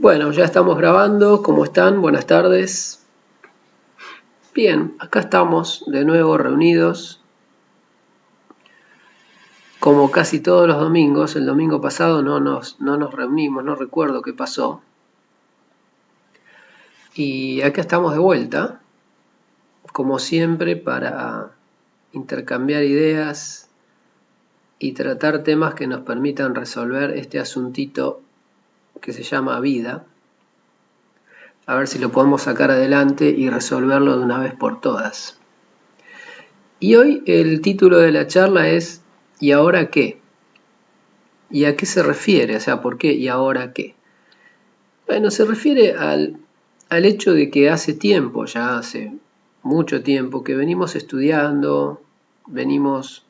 Bueno, ya estamos grabando. ¿Cómo están? Buenas tardes. Bien, acá estamos de nuevo reunidos. Como casi todos los domingos, el domingo pasado no nos reunimos, no recuerdo qué pasó. Y acá estamos de vuelta, como siempre, para intercambiar ideas y tratar temas que nos permitan resolver este asuntito que se llama vida. A ver si lo podemos sacar adelante y resolverlo de una vez por todas. Y hoy el título de la charla es ¿y ahora qué? ¿Y a qué se refiere? O sea, ¿por qué y ahora qué? Bueno, se refiere al hecho de que hace tiempo, ya hace mucho tiempo, que venimos estudiando, venimos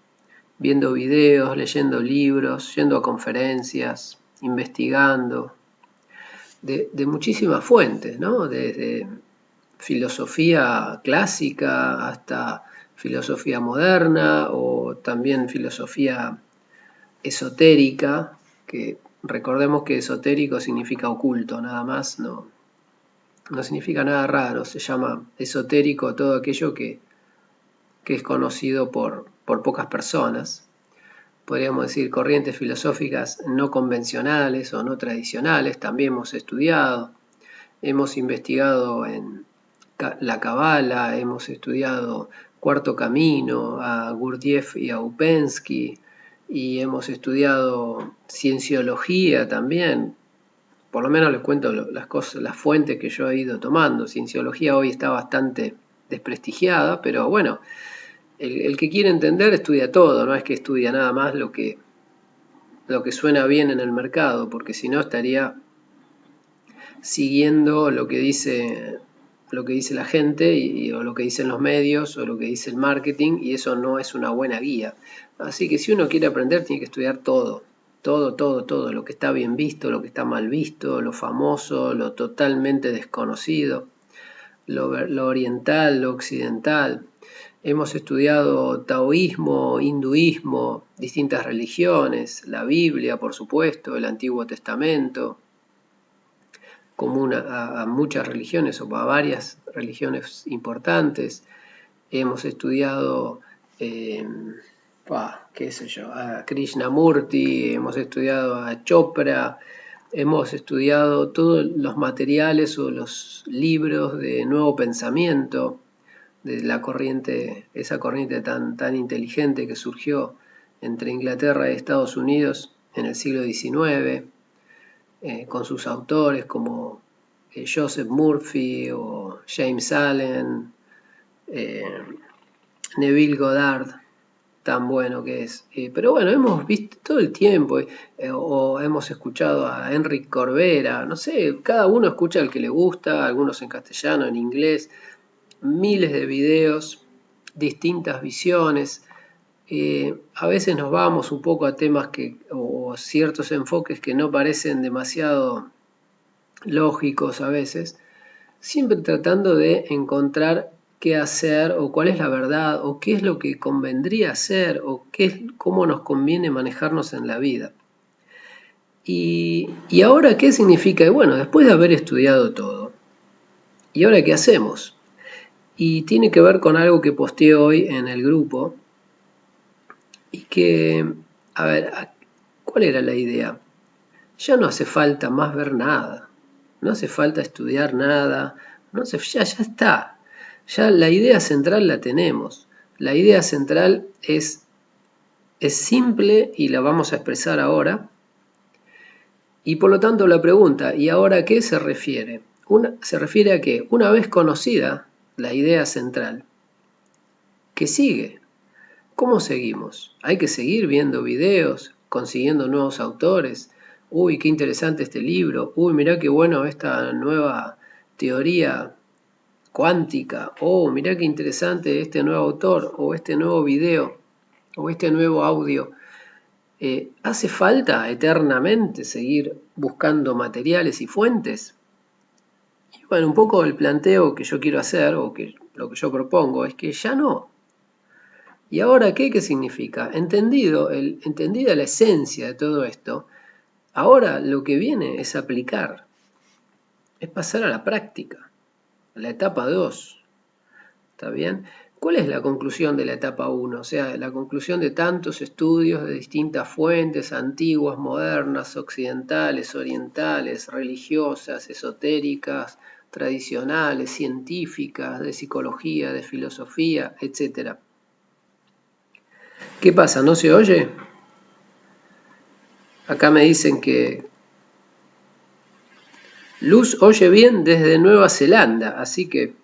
viendo videos, leyendo libros, yendo a conferencias, investigando, de muchísimas fuentes, ¿no? Desde filosofía clásica hasta filosofía moderna o también filosofía esotérica, que recordemos que esotérico significa oculto, nada más, no significa nada raro, se llama esotérico todo aquello que es conocido por pocas personas. Podríamos decir corrientes filosóficas no convencionales o no tradicionales, también hemos estudiado. Hemos investigado en la Cábala, hemos estudiado Cuarto Camino, a Gurdjieff y a Upensky, y hemos estudiado cienciología también. Por lo menos les cuento las fuentes que yo he ido tomando. Cienciología hoy está bastante desprestigiada, pero bueno, el que quiere entender estudia todo, no es que estudia nada más lo que suena bien en el mercado, porque si no estaría siguiendo lo que dice la gente o lo que dicen los medios o lo que dice el marketing, y eso no es una buena guía. Así que si uno quiere aprender tiene que estudiar todo, lo que está bien visto, lo que está mal visto, lo famoso, lo totalmente desconocido, lo oriental, lo occidental. Hemos estudiado taoísmo, hinduismo, distintas religiones, la Biblia, por supuesto, el Antiguo Testamento, común a muchas religiones o a varias religiones importantes. Hemos estudiado, qué sé yo, a Krishnamurti, hemos estudiado a Chopra, hemos estudiado todos los materiales o los libros de nuevo pensamiento, de la corriente, esa corriente tan inteligente que surgió entre Inglaterra y Estados Unidos en el siglo XIX, con sus autores como Joseph Murphy o James Allen, Neville Goddard, tan bueno que es. Pero bueno, hemos visto todo el tiempo, o hemos escuchado a Enric Corbera, no sé, cada uno escucha el que le gusta, algunos en castellano, en inglés, miles de videos, distintas visiones. A veces nos vamos un poco a temas o ciertos enfoques que no parecen demasiado lógicos a veces, siempre tratando de encontrar qué hacer o cuál es la verdad o qué es lo que convendría hacer o cómo nos conviene manejarnos en la vida. ¿Y ahora qué significa? Y bueno, después de haber estudiado todo, ¿y ahora qué hacemos? Y tiene que ver con algo que posteé hoy en el grupo y que, a ver, ¿cuál era la idea? Ya no hace falta más ver nada, no hace falta estudiar nada, ya está. Ya la idea central la tenemos. La idea central es simple y la vamos a expresar ahora. Y por lo tanto la pregunta, ¿y ahora qué se refiere? Se refiere a que una vez conocida la idea central, ¿qué sigue? ¿Cómo seguimos? Hay que seguir viendo videos, consiguiendo nuevos autores. Uy, qué interesante este libro. Uy, mirá qué bueno esta nueva teoría cuántica. Oh, mirá qué interesante este nuevo autor o este nuevo video o este nuevo audio. ¿Hace falta eternamente seguir buscando materiales y fuentes? Y bueno, un poco el planteo que yo quiero hacer o lo que yo propongo es que ya no. ¿Y ahora qué? ¿Qué significa? Entendida la esencia de todo esto, ahora lo que viene es aplicar. es pasar a la práctica, a la etapa 2. ¿Está bien? ¿Cuál es la conclusión de la etapa 1? O sea, la conclusión de tantos estudios de distintas fuentes, antiguas, modernas, occidentales, orientales, religiosas, esotéricas, tradicionales, científicas, de psicología, de filosofía, etc. ¿Qué pasa? ¿No se oye? Acá me dicen que Luz oye bien desde Nueva Zelanda, así que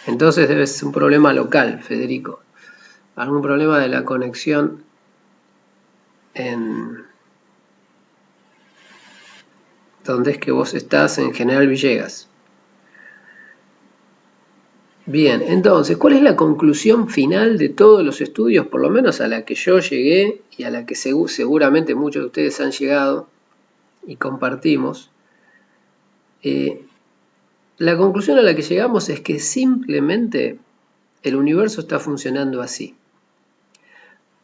entonces debe ser un problema local, Federico. Algún problema de la conexión en donde es que vos estás, en General Villegas. Bien, entonces, ¿cuál es la conclusión final de todos los estudios, por lo menos a la que yo llegué y a la que seguramente muchos de ustedes han llegado y compartimos? La conclusión a la que llegamos es que simplemente el universo está funcionando así.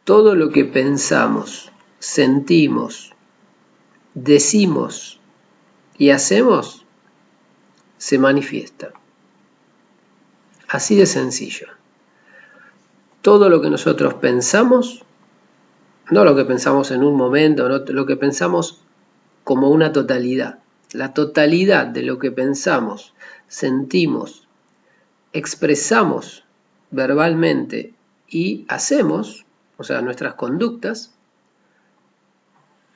Todo lo que pensamos, sentimos, decimos y hacemos se manifiesta. Así de sencillo. Todo lo que nosotros pensamos, no lo que pensamos en un momento, no, lo que pensamos como una totalidad. La totalidad de lo que pensamos, sentimos, expresamos verbalmente y hacemos, o sea, nuestras conductas,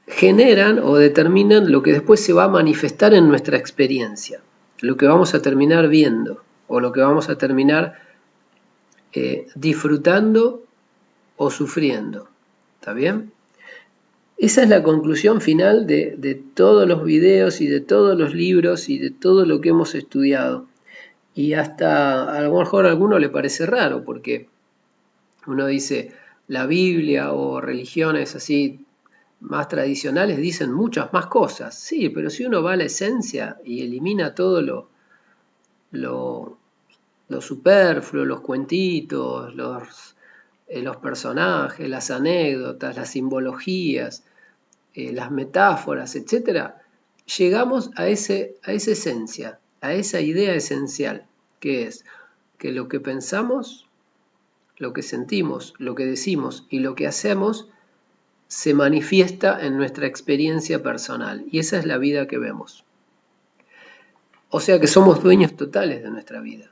generan o determinan lo que después se va a manifestar en nuestra experiencia, lo que vamos a terminar viendo o lo que vamos a terminar disfrutando o sufriendo. ¿Está bien? Esa es la conclusión final de todos los videos y de todos los libros y de todo lo que hemos estudiado. Y hasta a lo mejor a alguno le parece raro porque uno dice la Biblia o religiones así más tradicionales dicen muchas más cosas. Sí, pero si uno va a la esencia y elimina todo lo superfluo, los cuentitos, los personajes, las anécdotas, las simbologías, las metáforas, etc., llegamos a esa esencia, a esa idea esencial, que es que lo que pensamos, lo que sentimos, lo que decimos y lo que hacemos se manifiesta en nuestra experiencia personal, y esa es la vida que vemos. O sea que somos dueños totales de nuestra vida.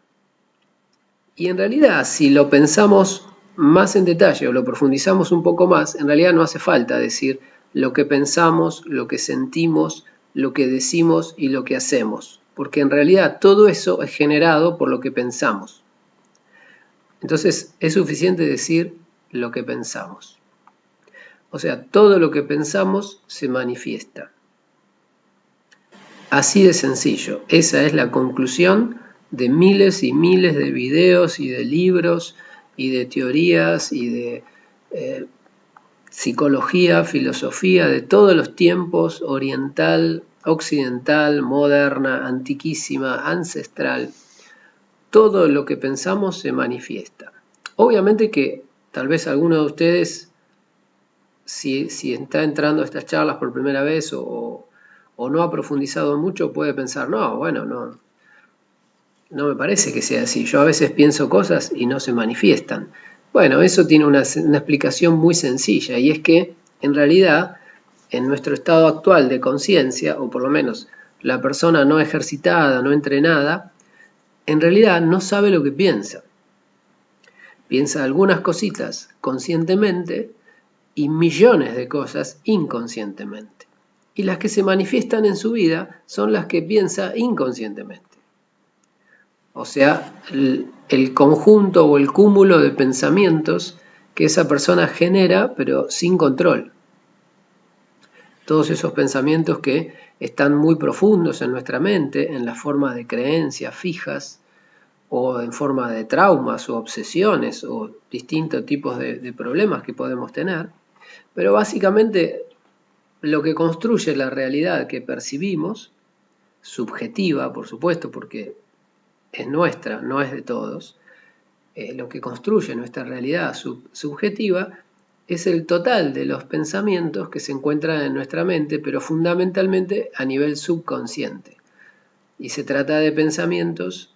Y en realidad, si lo pensamos más en detalle o lo profundizamos un poco más, en realidad no hace falta decir lo que pensamos, lo que sentimos, lo que decimos y lo que hacemos, porque en realidad todo eso es generado por lo que pensamos. Entonces es suficiente decir lo que pensamos. O sea, todo lo que pensamos se manifiesta. Así de sencillo. Esa es la conclusión de miles y miles de videos y de libros y de teorías y de psicología, filosofía de todos los tiempos, oriental, occidental, moderna, antiquísima, ancestral. Todo lo que pensamos se manifiesta. Obviamente que tal vez alguno de ustedes, si está entrando a estas charlas por primera vez o no ha profundizado mucho, puede pensar, no, bueno, no me parece que sea así. Yo a veces pienso cosas y no se manifiestan. Bueno, eso tiene una explicación muy sencilla, y es que en realidad en nuestro estado actual de conciencia, o por lo menos la persona no ejercitada, no entrenada, en realidad no sabe lo que piensa. Piensa algunas cositas conscientemente y millones de cosas inconscientemente. Y las que se manifiestan en su vida son las que piensa inconscientemente. O sea, el conjunto o el cúmulo de pensamientos que esa persona genera, pero sin control. Todos esos pensamientos que están muy profundos en nuestra mente, en la forma de creencias fijas, o en forma de traumas o obsesiones, o distintos tipos de problemas que podemos tener. Pero básicamente lo que construye la realidad que percibimos, subjetiva, por supuesto, porque es nuestra, no es de todos, lo que construye nuestra realidad subjetiva es el total de los pensamientos que se encuentran en nuestra mente, pero fundamentalmente a nivel subconsciente. Y se trata de pensamientos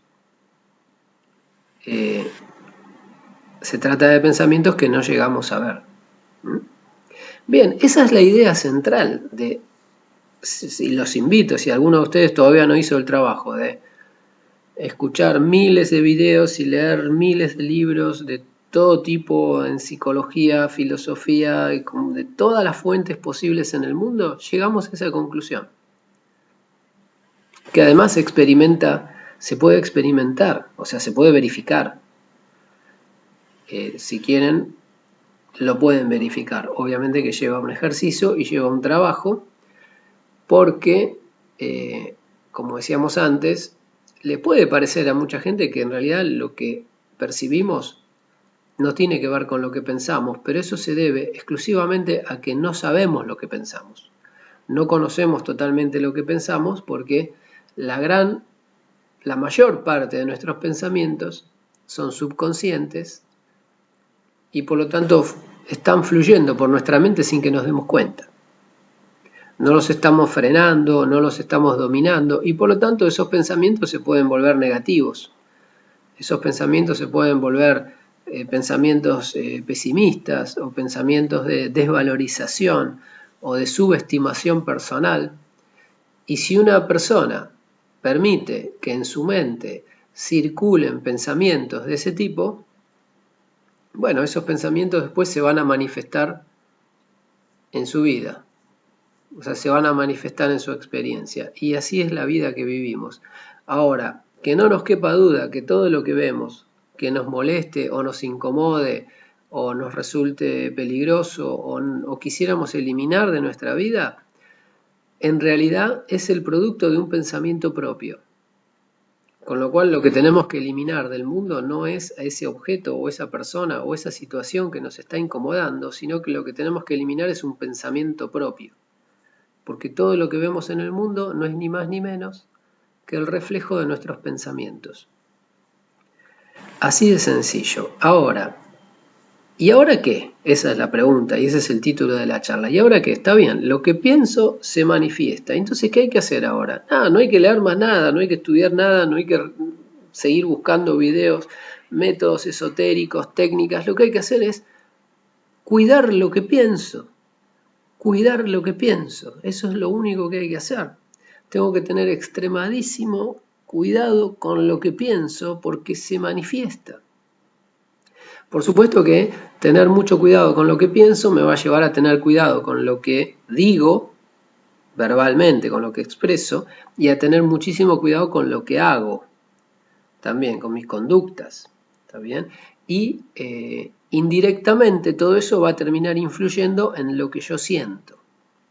que no llegamos a ver. Bien, esa es la idea central de, y los invito, si alguno de ustedes todavía no hizo el trabajo de escuchar miles de videos y leer miles de libros de todo tipo en psicología, filosofía, de todas las fuentes posibles en el mundo, llegamos a esa conclusión. Que además se puede experimentar, o sea, se puede verificar. Si quieren, lo pueden verificar. Obviamente que lleva un ejercicio y lleva un trabajo, porque, como decíamos antes, le puede parecer a mucha gente que en realidad lo que percibimos no tiene que ver con lo que pensamos, pero eso se debe exclusivamente a que no sabemos lo que pensamos. No conocemos totalmente lo que pensamos porque la mayor parte de nuestros pensamientos son subconscientes y por lo tanto están fluyendo por nuestra mente sin que nos demos cuenta. No los estamos frenando, no los estamos dominando y por lo tanto esos pensamientos se pueden volver negativos. Esos pensamientos se pueden volver pensamientos pesimistas o pensamientos de desvalorización o de subestimación personal. Y si una persona permite que en su mente circulen pensamientos de ese tipo, bueno, esos pensamientos después se van a manifestar en su vida. O sea, se van a manifestar en su experiencia. Y así es la vida que vivimos. Ahora, que no nos quepa duda que todo lo que vemos, que nos moleste o nos incomode o nos resulte peligroso o quisiéramos eliminar de nuestra vida, en realidad es el producto de un pensamiento propio. Con lo cual lo que tenemos que eliminar del mundo no es a ese objeto o esa persona o esa situación que nos está incomodando, sino que lo que tenemos que eliminar es un pensamiento propio. Porque todo lo que vemos en el mundo no es ni más ni menos que el reflejo de nuestros pensamientos. Así de sencillo. Ahora, ¿y ahora qué? Esa es la pregunta y ese es el título de la charla. ¿Y ahora qué? Está bien, lo que pienso se manifiesta. Entonces, ¿qué hay que hacer ahora? No hay que leer más nada, no hay que estudiar nada, no hay que seguir buscando videos, métodos esotéricos, técnicas. Lo que hay que hacer es cuidar lo que pienso. Cuidar lo que pienso, eso es lo único que hay que hacer. Tengo que tener extremadísimo cuidado con lo que pienso porque se manifiesta. Por supuesto que tener mucho cuidado con lo que pienso me va a llevar a tener cuidado con lo que digo verbalmente, con lo que expreso, y a tener muchísimo cuidado con lo que hago, también con mis conductas, ¿está bien? Y indirectamente todo eso va a terminar influyendo en lo que yo siento.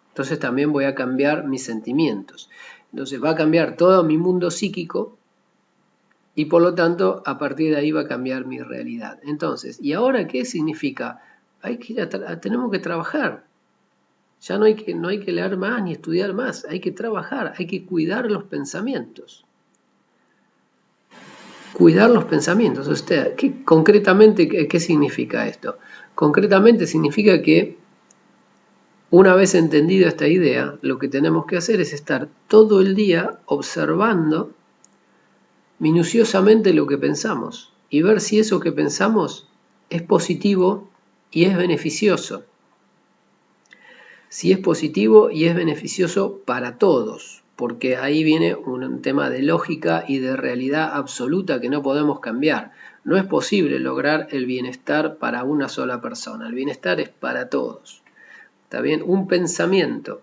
Entonces también voy a cambiar mis sentimientos. Entonces va a cambiar todo mi mundo psíquico y por lo tanto a partir de ahí va a cambiar mi realidad. Entonces, ¿y ahora qué significa? Tenemos que trabajar. Ya no hay que leer más ni estudiar más. Hay que trabajar, hay que cuidar los pensamientos. Cuidar los pensamientos. Concretamente, ¿qué significa esto? Concretamente significa que una vez entendida esta idea, lo que tenemos que hacer es estar todo el día observando minuciosamente lo que pensamos y ver si eso que pensamos es positivo y es beneficioso. Si es positivo y es beneficioso para todos, porque ahí viene un tema de lógica y de realidad absoluta que no podemos cambiar. No es posible lograr el bienestar para una sola persona, el bienestar es para todos. ¿Está bien? Un pensamiento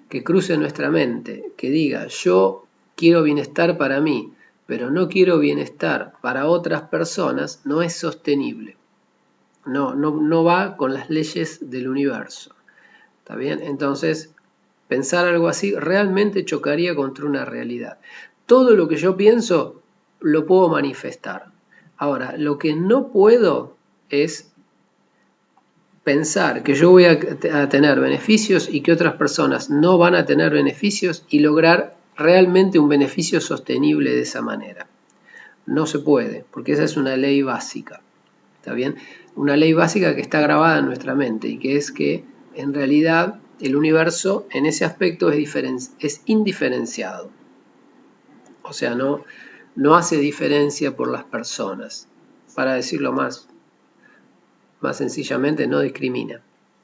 que cruce nuestra mente, que diga yo quiero bienestar para mí, pero no quiero bienestar para otras personas, no es sostenible. No va con las leyes del universo. ¿Está bien? Entonces, pensar algo así realmente chocaría contra una realidad. Todo lo que yo pienso lo puedo manifestar. Ahora, lo que no puedo es pensar que yo voy a tener beneficios y que otras personas no van a tener beneficios y lograr realmente un beneficio sostenible de esa manera. No se puede, porque esa es una ley básica. ¿Está bien? una ley básica que está grabada en nuestra mente y que es que en realidad el universo en ese aspecto es indiferenciado. O sea, no hace diferencia por las personas. Para decirlo más sencillamente, no discrimina.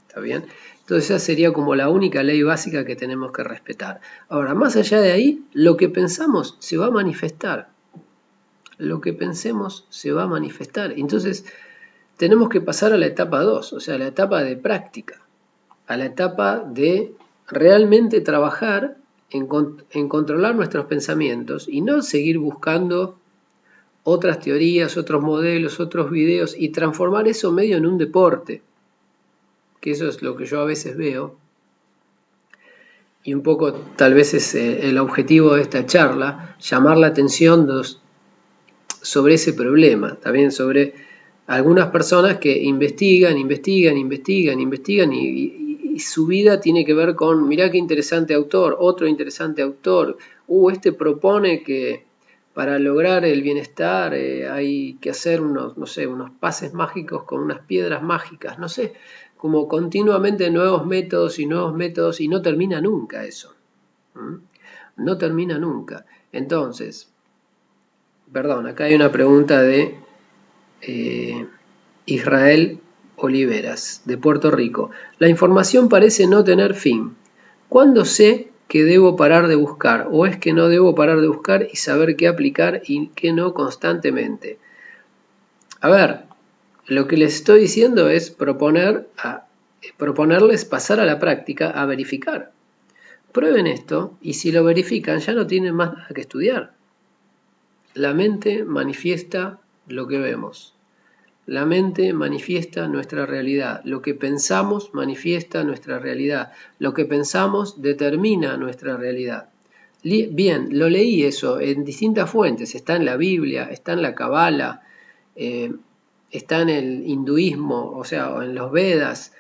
¿Está bien? Entonces esa sería como la única ley básica que tenemos que respetar. Ahora, más allá de ahí, lo que pensamos se va a manifestar. Lo que pensemos se va a manifestar. Entonces, tenemos que pasar a la etapa 2, o sea, a la etapa de práctica, a la etapa de realmente trabajar en controlar nuestros pensamientos y no seguir buscando otras teorías, otros modelos, otros videos y transformar eso medio en un deporte, que eso es lo que yo a veces veo y un poco tal vez es el objetivo de esta charla, llamar la atención sobre ese problema, también sobre algunas personas que investigan y su vida tiene que ver con, mirá qué interesante autor, otro interesante autor, este propone que para lograr el bienestar hay que hacer unos pases mágicos con unas piedras mágicas, no sé, como continuamente nuevos métodos y no termina nunca eso. No termina nunca. Entonces, perdón, acá hay una pregunta de Israel Oliveras, de Puerto Rico. La información parece no tener fin. ¿Cuándo sé que debo parar de buscar? ¿O es que no debo parar de buscar y saber qué aplicar y qué no constantemente? A ver, lo que les estoy diciendo es proponerles pasar a la práctica, a verificar. Prueben esto y si lo verifican ya no tienen más nada que estudiar. La mente manifiesta lo que vemos. La mente manifiesta nuestra realidad. Lo que pensamos manifiesta nuestra realidad. Lo que pensamos determina nuestra realidad. Bien, lo leí eso en distintas fuentes. Está en la Biblia, está en la Kabbalah, está en el hinduismo, o sea, en los Vedas,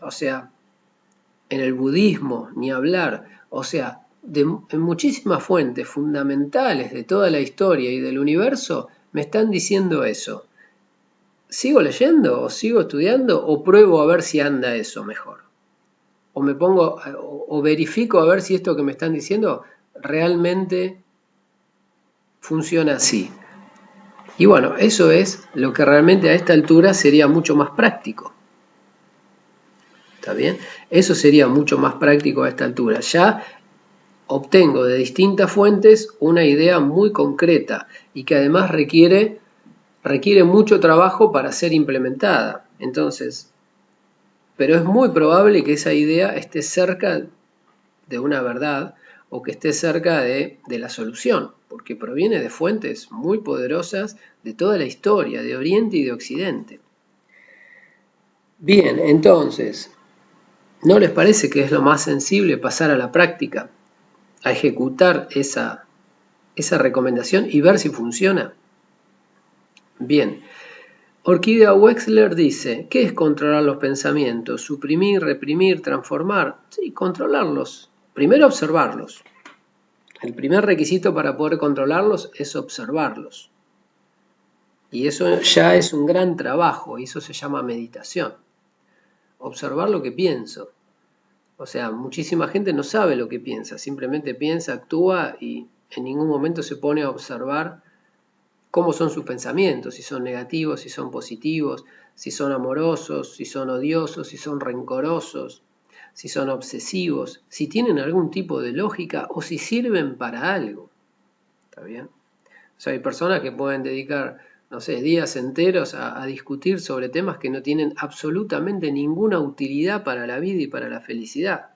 o sea, en el budismo, ni hablar. O sea, en muchísimas fuentes fundamentales de toda la historia y del universo me están diciendo eso. ¿Sigo leyendo o sigo estudiando o pruebo a ver si anda eso mejor? O me pongo o verifico a ver si esto que me están diciendo realmente funciona así. Y bueno, eso es lo que realmente a esta altura sería mucho más práctico. ¿Está bien? Eso sería mucho más práctico a esta altura. Ya obtengo de distintas fuentes una idea muy concreta y que además requiere mucho trabajo para ser implementada. Entonces, pero es muy probable que esa idea esté cerca de una verdad o que esté cerca de la solución, porque proviene de fuentes muy poderosas de toda la historia, de Oriente y de Occidente. Bien, entonces, ¿no les parece que es lo más sensible pasar a la práctica, a ejecutar esa recomendación y ver si funciona? Bien. Orquídea Wexler dice, ¿qué es controlar los pensamientos? ¿Suprimir, reprimir, transformar? Sí, controlarlos. Primero observarlos. El primer requisito para poder controlarlos es observarlos. Y eso ya es un gran trabajo, y eso se llama meditación. Observar lo que pienso. O sea, muchísima gente no sabe lo que piensa, simplemente piensa, actúa y en ningún momento se pone a observar cómo son sus pensamientos, si son negativos, si son positivos, si son amorosos, si son odiosos, si son rencorosos, si son obsesivos, si tienen algún tipo de lógica o si sirven para algo. ¿Está bien? O sea, hay personas que pueden dedicar, no sé, días enteros a discutir sobre temas que no tienen absolutamente ninguna utilidad para la vida y para la felicidad.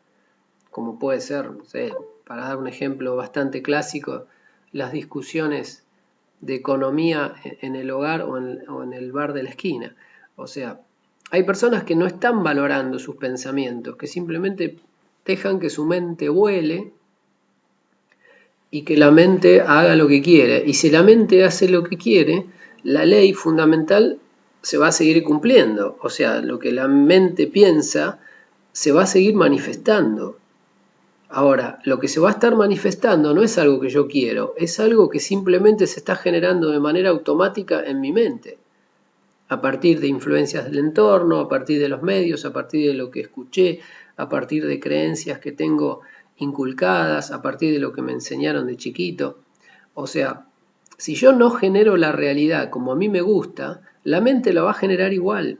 Como puede ser, no sé, para dar un ejemplo bastante clásico, las discusiones de economía en el hogar o en el bar de la esquina. O sea, hay personas que no están valorando sus pensamientos, que simplemente dejan que su mente vuele y que la mente haga lo que quiere. Y si la mente hace lo que quiere, la ley fundamental se va a seguir cumpliendo. O sea, lo que la mente piensa se va a seguir manifestando. Ahora, lo que se va a estar manifestando no es algo que yo quiero, es algo que simplemente se está generando de manera automática en mi mente. a partir de influencias del entorno, a partir de los medios, a partir de lo que escuché, a partir de creencias que tengo inculcadas, a partir de lo que me enseñaron de chiquito. O sea, si yo no genero la realidad como a mí me gusta, la mente la va a generar igual,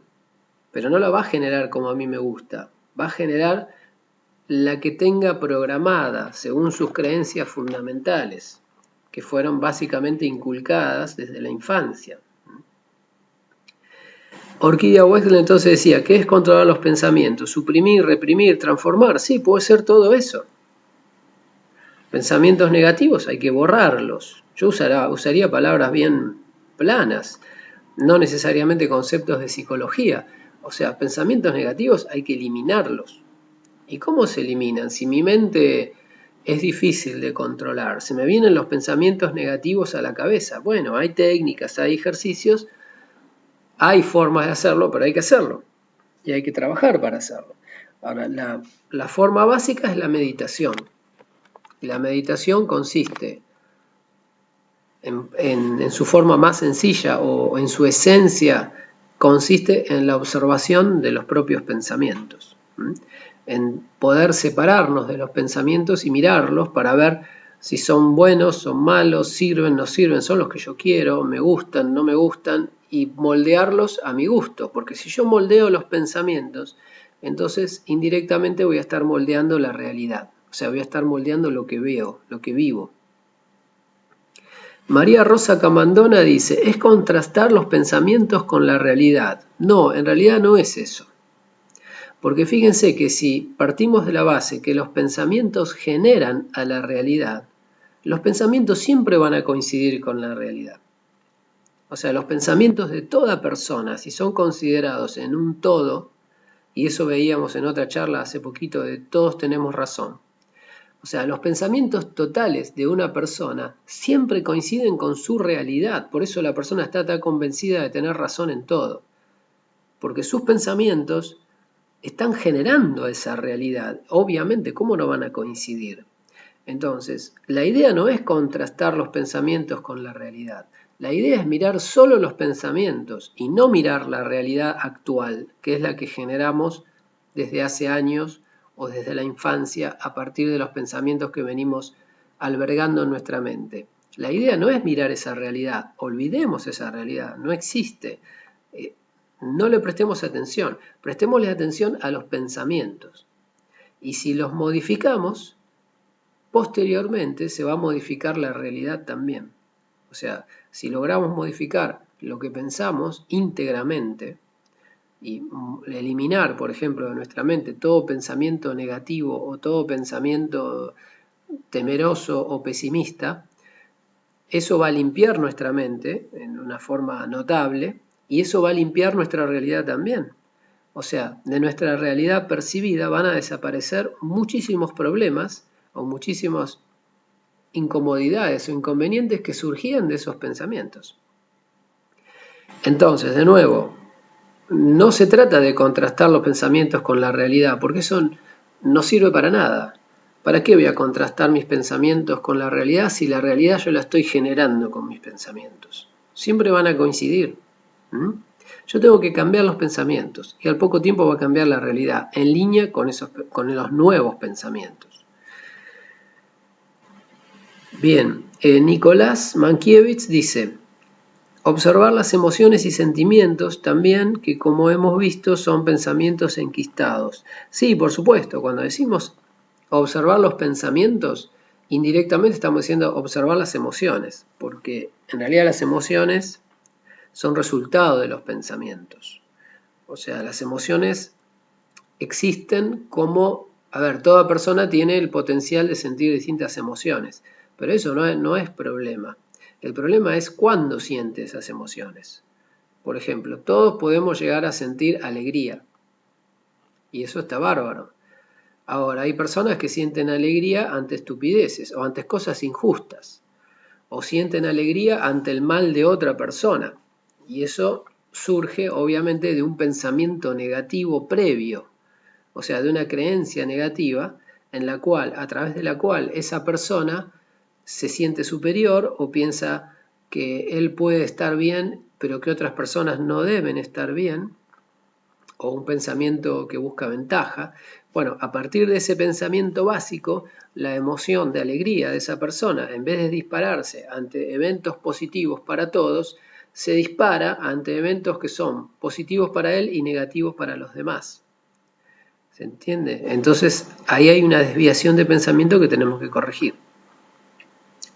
pero no la va a generar como a mí me gusta, va a generar la que tenga programada según sus creencias fundamentales, que fueron básicamente inculcadas desde la infancia. Orquídea Wexler entonces decía, ¿qué es controlar los pensamientos? Suprimir, reprimir, transformar. Sí, puede ser todo eso. Pensamientos negativos hay que borrarlos. Yo usaría palabras bien planas, no necesariamente conceptos de psicología. O sea, pensamientos negativos hay que eliminarlos. ¿Y cómo se eliminan? Si mi mente es difícil de controlar, se me vienen los pensamientos negativos a la cabeza. Bueno, hay técnicas, hay ejercicios, hay formas de hacerlo, pero hay que hacerlo. Y hay que trabajar para hacerlo. Ahora, la forma básica es la meditación. Y la meditación consiste en su forma más sencilla o en su esencia, consiste en la observación de los propios pensamientos. En poder separarnos de los pensamientos y mirarlos para ver si son buenos, son malos, sirven, no sirven, son los que yo quiero, me gustan, no me gustan, y moldearlos a mi gusto, porque si yo moldeo los pensamientos, entonces indirectamente voy a estar moldeando la realidad, o sea, voy a estar moldeando lo que veo, lo que vivo. María Rosa Camandona dice, es contrastar los pensamientos con la realidad. No, en realidad no es eso. Porque fíjense que si partimos de la base que los pensamientos generan a la realidad, los pensamientos siempre van a coincidir con la realidad. O sea, los pensamientos de toda persona, si son considerados en un todo, y eso veíamos en otra charla hace poquito de todos tenemos razón. O sea, los pensamientos totales de una persona siempre coinciden con su realidad, por eso la persona está tan convencida de tener razón en todo. Porque sus pensamientos están generando esa realidad. Obviamente, ¿cómo no van a coincidir? Entonces, la idea no es contrastar los pensamientos con la realidad. La idea es mirar solo los pensamientos y no mirar la realidad actual, que es la que generamos desde hace años o desde la infancia a partir de los pensamientos que venimos albergando en nuestra mente. La idea no es mirar esa realidad, olvidemos esa realidad, no existe. No le prestemos atención, prestémosle atención a los pensamientos. Y si los modificamos, posteriormente se va a modificar la realidad también. O sea, si logramos modificar lo que pensamos íntegramente y eliminar, por ejemplo, de nuestra mente todo pensamiento negativo o todo pensamiento temeroso o pesimista, eso va a limpiar nuestra mente en una forma notable y eso va a limpiar nuestra realidad también. O sea, de nuestra realidad percibida van a desaparecer muchísimos problemas o muchísimas incomodidades o inconvenientes que surgían de esos pensamientos. Entonces, de nuevo, no se trata de contrastar los pensamientos con la realidad, porque eso no sirve para nada. ¿Para qué voy a contrastar mis pensamientos con la realidad si la realidad yo la estoy generando con mis pensamientos? Siempre van a coincidir. Yo tengo que cambiar los pensamientos y al poco tiempo va a cambiar la realidad en línea con los nuevos pensamientos. Bien, Nicolás Mankiewicz dice, observar las emociones y sentimientos también, que como hemos visto son pensamientos enquistados. Sí, por supuesto, cuando decimos observar los pensamientos, indirectamente estamos diciendo observar las emociones, porque en realidad las emociones son resultado de los pensamientos. O sea, las emociones existen como, toda persona tiene el potencial de sentir distintas emociones, pero eso no es problema. El problema es cuándo siente esas emociones. Por ejemplo, todos podemos llegar a sentir alegría, y eso está bárbaro. Ahora, hay personas que sienten alegría ante estupideces o ante cosas injustas, o sienten alegría ante el mal de otra persona, y eso surge obviamente de un pensamiento negativo previo, o sea, de una creencia negativa a través de la cual esa persona se siente superior o piensa que él puede estar bien, pero que otras personas no deben estar bien, o un pensamiento que busca ventaja. Bueno, a partir de ese pensamiento básico, la emoción de alegría de esa persona, en vez de dispararse ante eventos positivos para todos, se dispara ante eventos que son positivos para él y negativos para los demás. ¿Se entiende? Entonces, ahí hay una desviación de pensamiento que tenemos que corregir,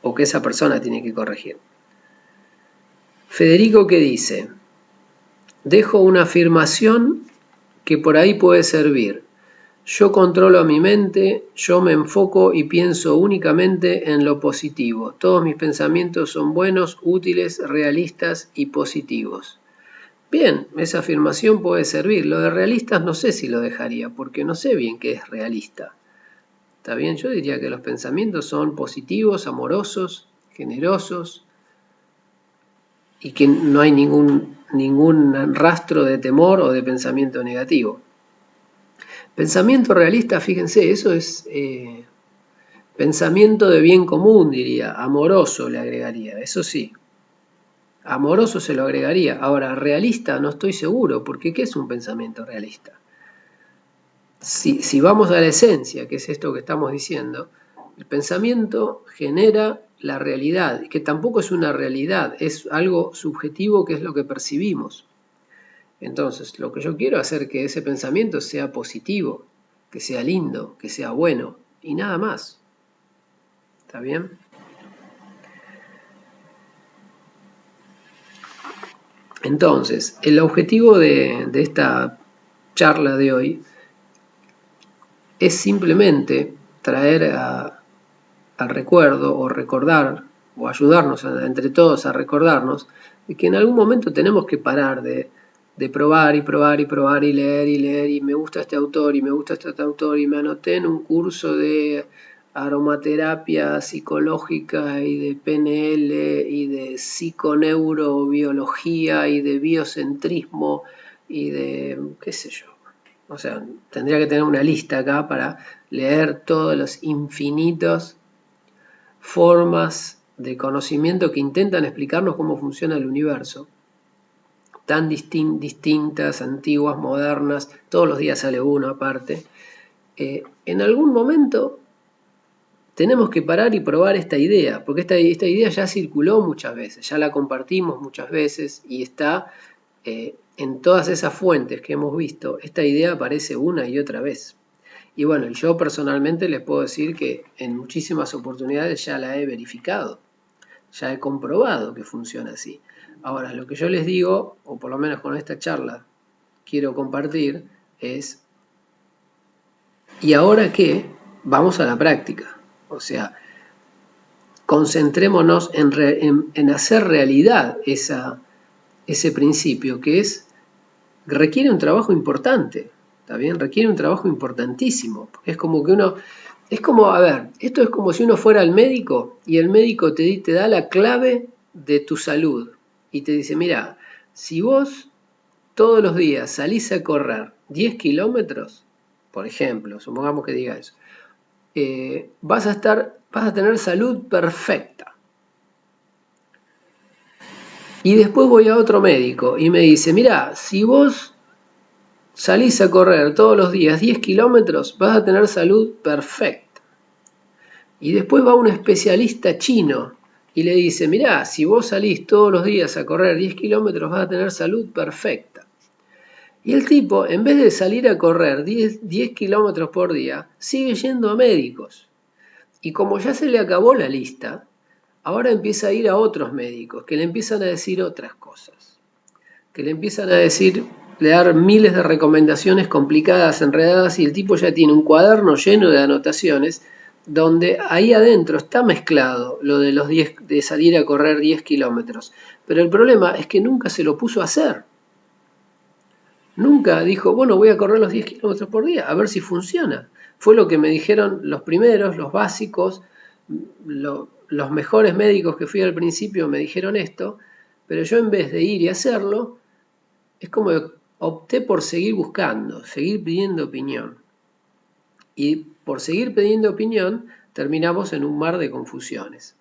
o que esa persona tiene que corregir. Federico, ¿qué dice? Dejo una afirmación que por ahí puede servir. Yo controlo mi mente, yo me enfoco y pienso únicamente en lo positivo. Todos mis pensamientos son buenos, útiles, realistas y positivos. Bien, esa afirmación puede servir. Lo de realistas no sé si lo dejaría, porque no sé bien qué es realista. ¿Está bien? Yo diría que los pensamientos son positivos, amorosos, generosos, y que no hay ningún rastro de temor o de pensamiento negativo. Pensamiento realista, fíjense, eso es pensamiento de bien común, diría, amoroso le agregaría, eso sí. Amoroso se lo agregaría. Ahora, realista no estoy seguro, porque ¿qué es un pensamiento realista? Si vamos a la esencia, que es esto que estamos diciendo, el pensamiento genera la realidad, que tampoco es una realidad, es algo subjetivo que es lo que percibimos. Entonces, lo que yo quiero es hacer que ese pensamiento sea positivo, que sea lindo, que sea bueno, y nada más. ¿Está bien? Entonces, el objetivo de esta charla de hoy es simplemente traer al recuerdo o recordar o ayudarnos entre todos a recordarnos de que en algún momento tenemos que parar de probar y probar y probar y leer y me gusta este autor y me gusta este autor y me anoté en un curso de aromaterapia psicológica y de PNL y de psiconeurobiología y de biocentrismo y de qué sé yo. O sea, tendría que tener una lista acá para leer todos los infinitos formas de conocimiento que intentan explicarnos cómo funciona el universo, tan distintas, antiguas, modernas, todos los días sale uno aparte. En algún momento tenemos que parar y probar esta idea, porque esta idea ya circuló muchas veces, ya la compartimos muchas veces y está en todas esas fuentes que hemos visto, esta idea aparece una y otra vez. Y bueno, yo personalmente les puedo decir que en muchísimas oportunidades ya la he verificado, ya he comprobado que funciona así. Ahora, lo que yo les digo, o por lo menos con esta charla quiero compartir, es, ¿y ahora qué? Vamos a la práctica. O sea, concentrémonos en hacer realidad ese principio, que requiere un trabajo importante. ¿Está bien? Requiere un trabajo importantísimo. Es como que uno, a ver, esto es como si uno fuera al médico y el médico te da la clave de tu salud y te dice, mira, si vos todos los días salís a correr 10 kilómetros, por ejemplo, supongamos que diga eso, vas a tener salud perfecta. Y después voy a otro médico y me dice, mira, si vos salís a correr todos los días 10 kilómetros, vas a tener salud perfecta. Y después va un especialista chino y le dice, mirá, si vos salís todos los días a correr 10 kilómetros, vas a tener salud perfecta. Y el tipo, en vez de salir a correr 10 kilómetros por día, sigue yendo a médicos. Y como ya se le acabó la lista, ahora empieza a ir a otros médicos que le empiezan a decir otras cosas. Que le empiezan a decir, le dar miles de recomendaciones complicadas, enredadas, y el tipo ya tiene un cuaderno lleno de anotaciones donde ahí adentro está mezclado lo de de salir a correr 10 kilómetros. Pero el problema es que nunca se lo puso a hacer. Nunca dijo, bueno, voy a correr los 10 kilómetros por día, a ver si funciona. Fue lo que me dijeron los primeros, los básicos, los mejores médicos que fui al principio me dijeron esto, pero yo en vez de ir y hacerlo, es como opté por seguir buscando, seguir pidiendo opinión. Y por seguir pidiendo opinión, terminamos en un mar de confusiones.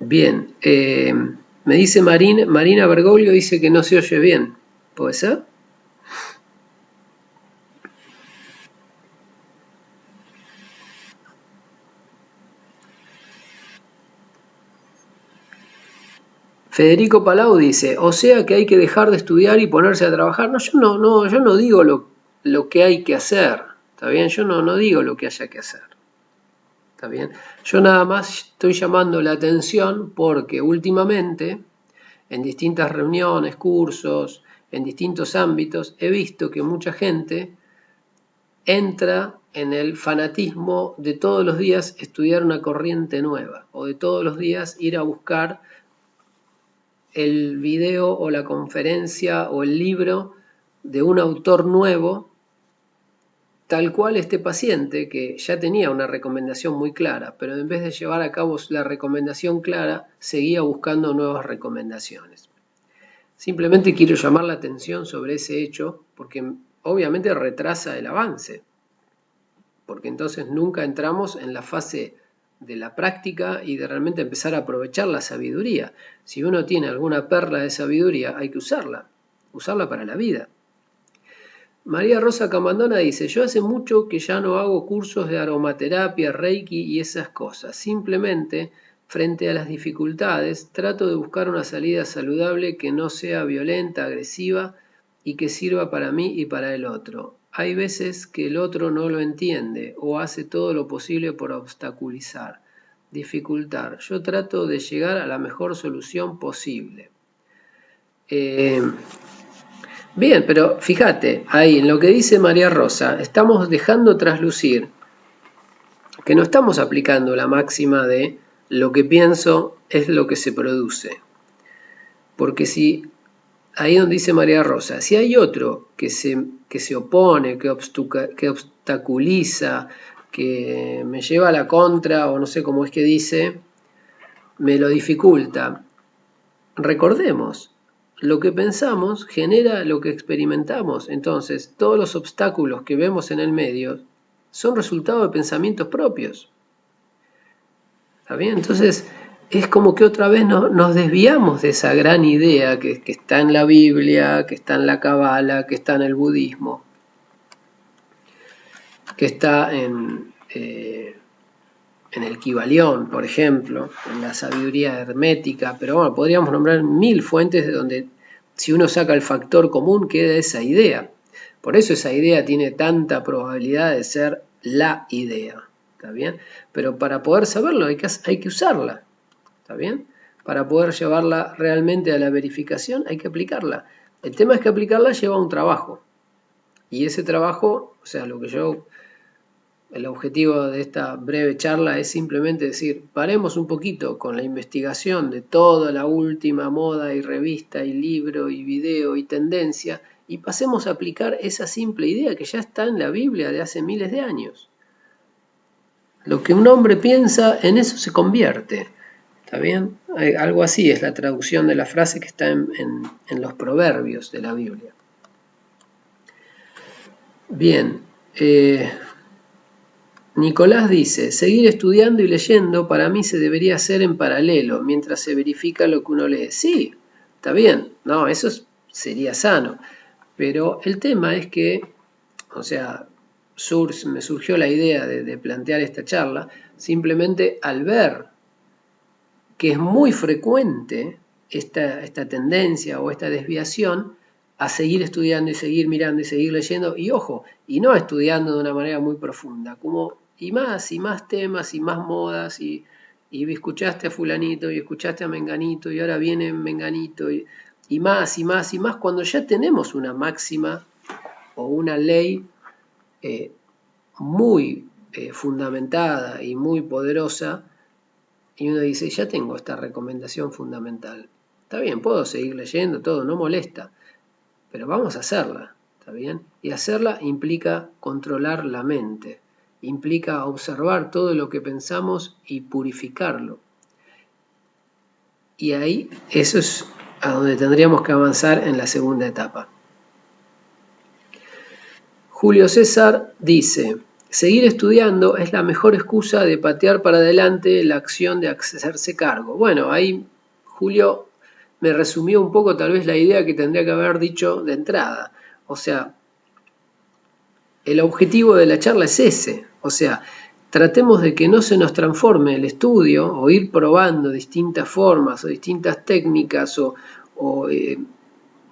Bien, me dice Marina Bergoglio, dice que no se oye bien. ¿Puede ser? Federico Palau dice, o sea que hay que dejar de estudiar y ponerse a trabajar. No, yo no digo lo que hay que hacer, ¿está bien? Yo no digo lo que haya que hacer, ¿está bien? Yo nada más estoy llamando la atención porque últimamente, en distintas reuniones, cursos, en distintos ámbitos, he visto que mucha gente entra en el fanatismo de todos los días estudiar una corriente nueva o de todos los días ir a buscar el video o la conferencia o el libro de un autor nuevo, tal cual este paciente que ya tenía una recomendación muy clara, pero en vez de llevar a cabo la recomendación clara, seguía buscando nuevas recomendaciones. Simplemente quiero llamar la atención sobre ese hecho porque obviamente retrasa el avance, porque entonces nunca entramos en la fase de la práctica y de realmente empezar a aprovechar la sabiduría. Si uno tiene alguna perla de sabiduría, hay que usarla para la vida. María Rosa Camandona dice, yo hace mucho que ya no hago cursos de aromaterapia, reiki y esas cosas. Simplemente, frente a las dificultades, trato de buscar una salida saludable que no sea violenta, agresiva y que sirva para mí y para el otro. Hay veces que el otro no lo entiende o hace todo lo posible por obstaculizar, dificultar. Yo trato de llegar a la mejor solución posible. Bien, pero fíjate, ahí en lo que dice María Rosa, estamos dejando traslucir que no estamos aplicando la máxima de lo que pienso es lo que se produce. Porque si, ahí donde dice María Rosa, si hay otro que se opone, que obstaculiza, que me lleva a la contra, o no sé cómo es que dice, me lo dificulta. Recordemos, lo que pensamos genera lo que experimentamos. Entonces, todos los obstáculos que vemos en el medio son resultado de pensamientos propios. ¿Está bien? Entonces, es como que otra vez nos desviamos de esa gran idea que está en la Biblia, que está en la Cábala, que está en el budismo, que está en el Kybalión, por ejemplo, en la sabiduría hermética, pero bueno, podríamos nombrar 1000 fuentes de donde si uno saca el factor común queda esa idea. Por eso esa idea tiene tanta probabilidad de ser la idea, ¿está bien? Pero para poder saberlo hay que usarla, ¿está bien? Para poder llevarla realmente a la verificación hay que aplicarla. El tema es que aplicarla lleva un trabajo. Y ese trabajo, o sea, el objetivo de esta breve charla es simplemente decir, paremos un poquito con la investigación de toda la última moda y revista y libro y video y tendencia y pasemos a aplicar esa simple idea que ya está en la Biblia de hace miles de años. Lo que un hombre piensa, en eso se convierte. ¿Está bien? Algo así es la traducción de la frase que está en los proverbios de la Biblia. Bien. Nicolás dice, seguir estudiando y leyendo para mí se debería hacer en paralelo, mientras se verifica lo que uno lee. Sí, está bien, no, eso sería sano, pero el tema es que, o sea, me surgió la idea de plantear esta charla, simplemente al ver que es muy frecuente esta tendencia o esta desviación a seguir estudiando y seguir mirando y seguir leyendo, y ojo, y no estudiando de una manera muy profunda, y más temas y más modas y escuchaste a fulanito y escuchaste a menganito y ahora viene menganito y más, cuando ya tenemos una máxima o una ley muy fundamentada y muy poderosa y uno dice, ya tengo esta recomendación fundamental. Está bien, puedo seguir leyendo, todo, no molesta, pero vamos a hacerla, ¿está bien? Y hacerla implica controlar la mente. Implica observar todo lo que pensamos y purificarlo. Y ahí, eso es a donde tendríamos que avanzar en la segunda etapa. Julio César dice, seguir estudiando es la mejor excusa de patear para adelante la acción de hacerse cargo. Bueno, ahí Julio me resumió un poco tal vez la idea que tendría que haber dicho de entrada. O sea, el objetivo de la charla es ese. O sea, tratemos de que no se nos transforme el estudio o ir probando distintas formas o distintas técnicas o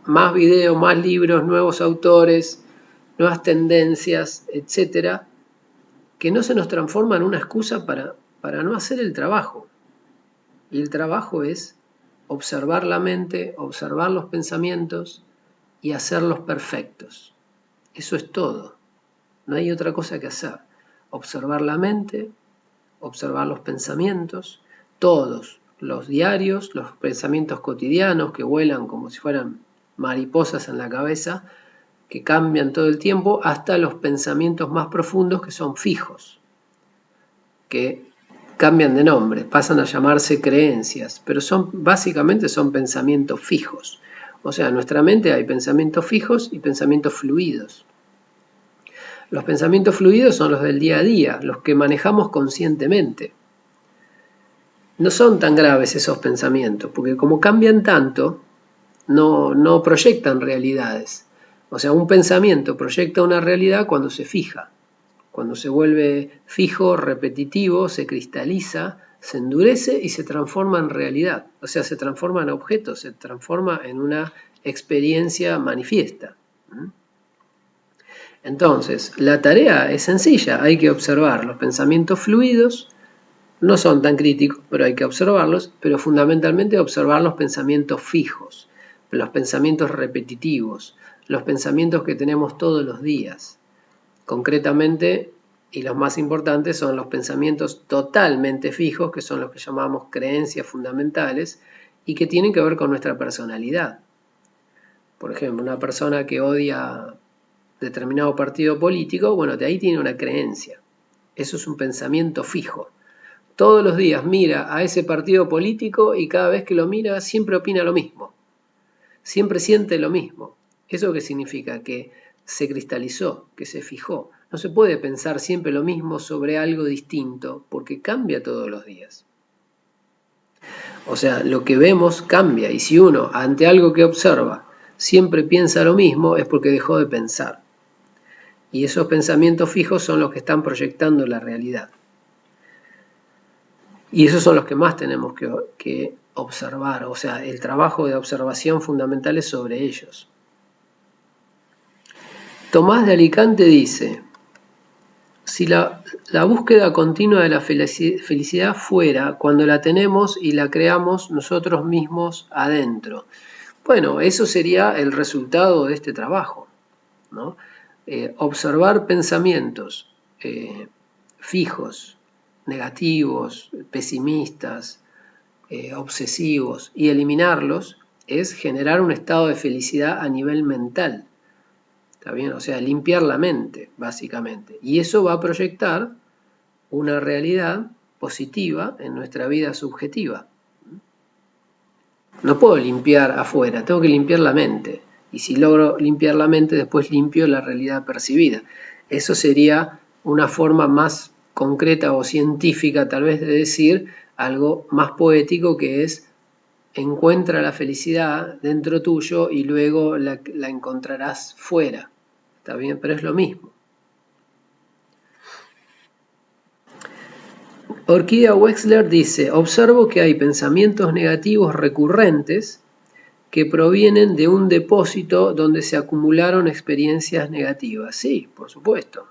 más videos, más libros, nuevos autores, nuevas tendencias, etcétera, que no se nos transforma en una excusa para no hacer el trabajo. Y el trabajo es observar la mente, observar los pensamientos y hacerlos perfectos. Eso es todo. No hay otra cosa que hacer. Observar la mente, observar los pensamientos, todos, los diarios, los pensamientos cotidianos que vuelan como si fueran mariposas en la cabeza, que cambian todo el tiempo, hasta los pensamientos más profundos que son fijos, que cambian de nombre, pasan a llamarse creencias, pero básicamente son pensamientos fijos. O sea, en nuestra mente hay pensamientos fijos y pensamientos fluidos. Los pensamientos fluidos son los del día a día, los que manejamos conscientemente. No son tan graves esos pensamientos, porque como cambian tanto, no proyectan realidades. O sea, un pensamiento proyecta una realidad cuando se fija. Cuando se vuelve fijo, repetitivo, se cristaliza, se endurece y se transforma en realidad. O sea, se transforma en objeto, se transforma en una experiencia manifiesta. Entonces, la tarea es sencilla, hay que observar los pensamientos fluidos, no son tan críticos, pero hay que observarlos, pero fundamentalmente observar los pensamientos fijos, los pensamientos repetitivos, los pensamientos que tenemos todos los días. Concretamente, y los más importantes, son los pensamientos totalmente fijos, que son los que llamamos creencias fundamentales, y que tienen que ver con nuestra personalidad. Por ejemplo, una persona que odia determinado partido político, bueno, de ahí tiene una creencia. Eso es un pensamiento fijo. Todos los días mira a ese partido político y cada vez que lo mira siempre opina lo mismo. Siempre siente lo mismo. ¿Eso qué significa? Que se cristalizó, que se fijó. No se puede pensar siempre lo mismo sobre algo distinto porque cambia todos los días. O sea, lo que vemos cambia y si uno ante algo que observa siempre piensa lo mismo es porque dejó de pensar. Y esos pensamientos fijos son los que están proyectando la realidad. Y esos son los que más tenemos que observar, o sea, el trabajo de observación fundamental es sobre ellos. Tomás de Alicante dice, si la búsqueda continua de la felicidad fuera cuando la tenemos y la creamos nosotros mismos adentro. Bueno, eso sería el resultado de este trabajo, ¿no? Observar pensamientos fijos, negativos, pesimistas, obsesivos y eliminarlos es generar un estado de felicidad a nivel mental. ¿Está bien? O sea, limpiar la mente, básicamente. Y eso va a proyectar una realidad positiva en nuestra vida subjetiva. No puedo limpiar afuera, tengo que limpiar la mente. Y si logro limpiar la mente, después limpio la realidad percibida. Eso sería una forma más concreta o científica, tal vez, de decir algo más poético, que es encuentra la felicidad dentro tuyo y luego la encontrarás fuera. ¿Está bien? Pero es lo mismo. Orquídea Wexler dice, observo que hay pensamientos negativos recurrentes que provienen de un depósito donde se acumularon experiencias negativas. Sí, por supuesto.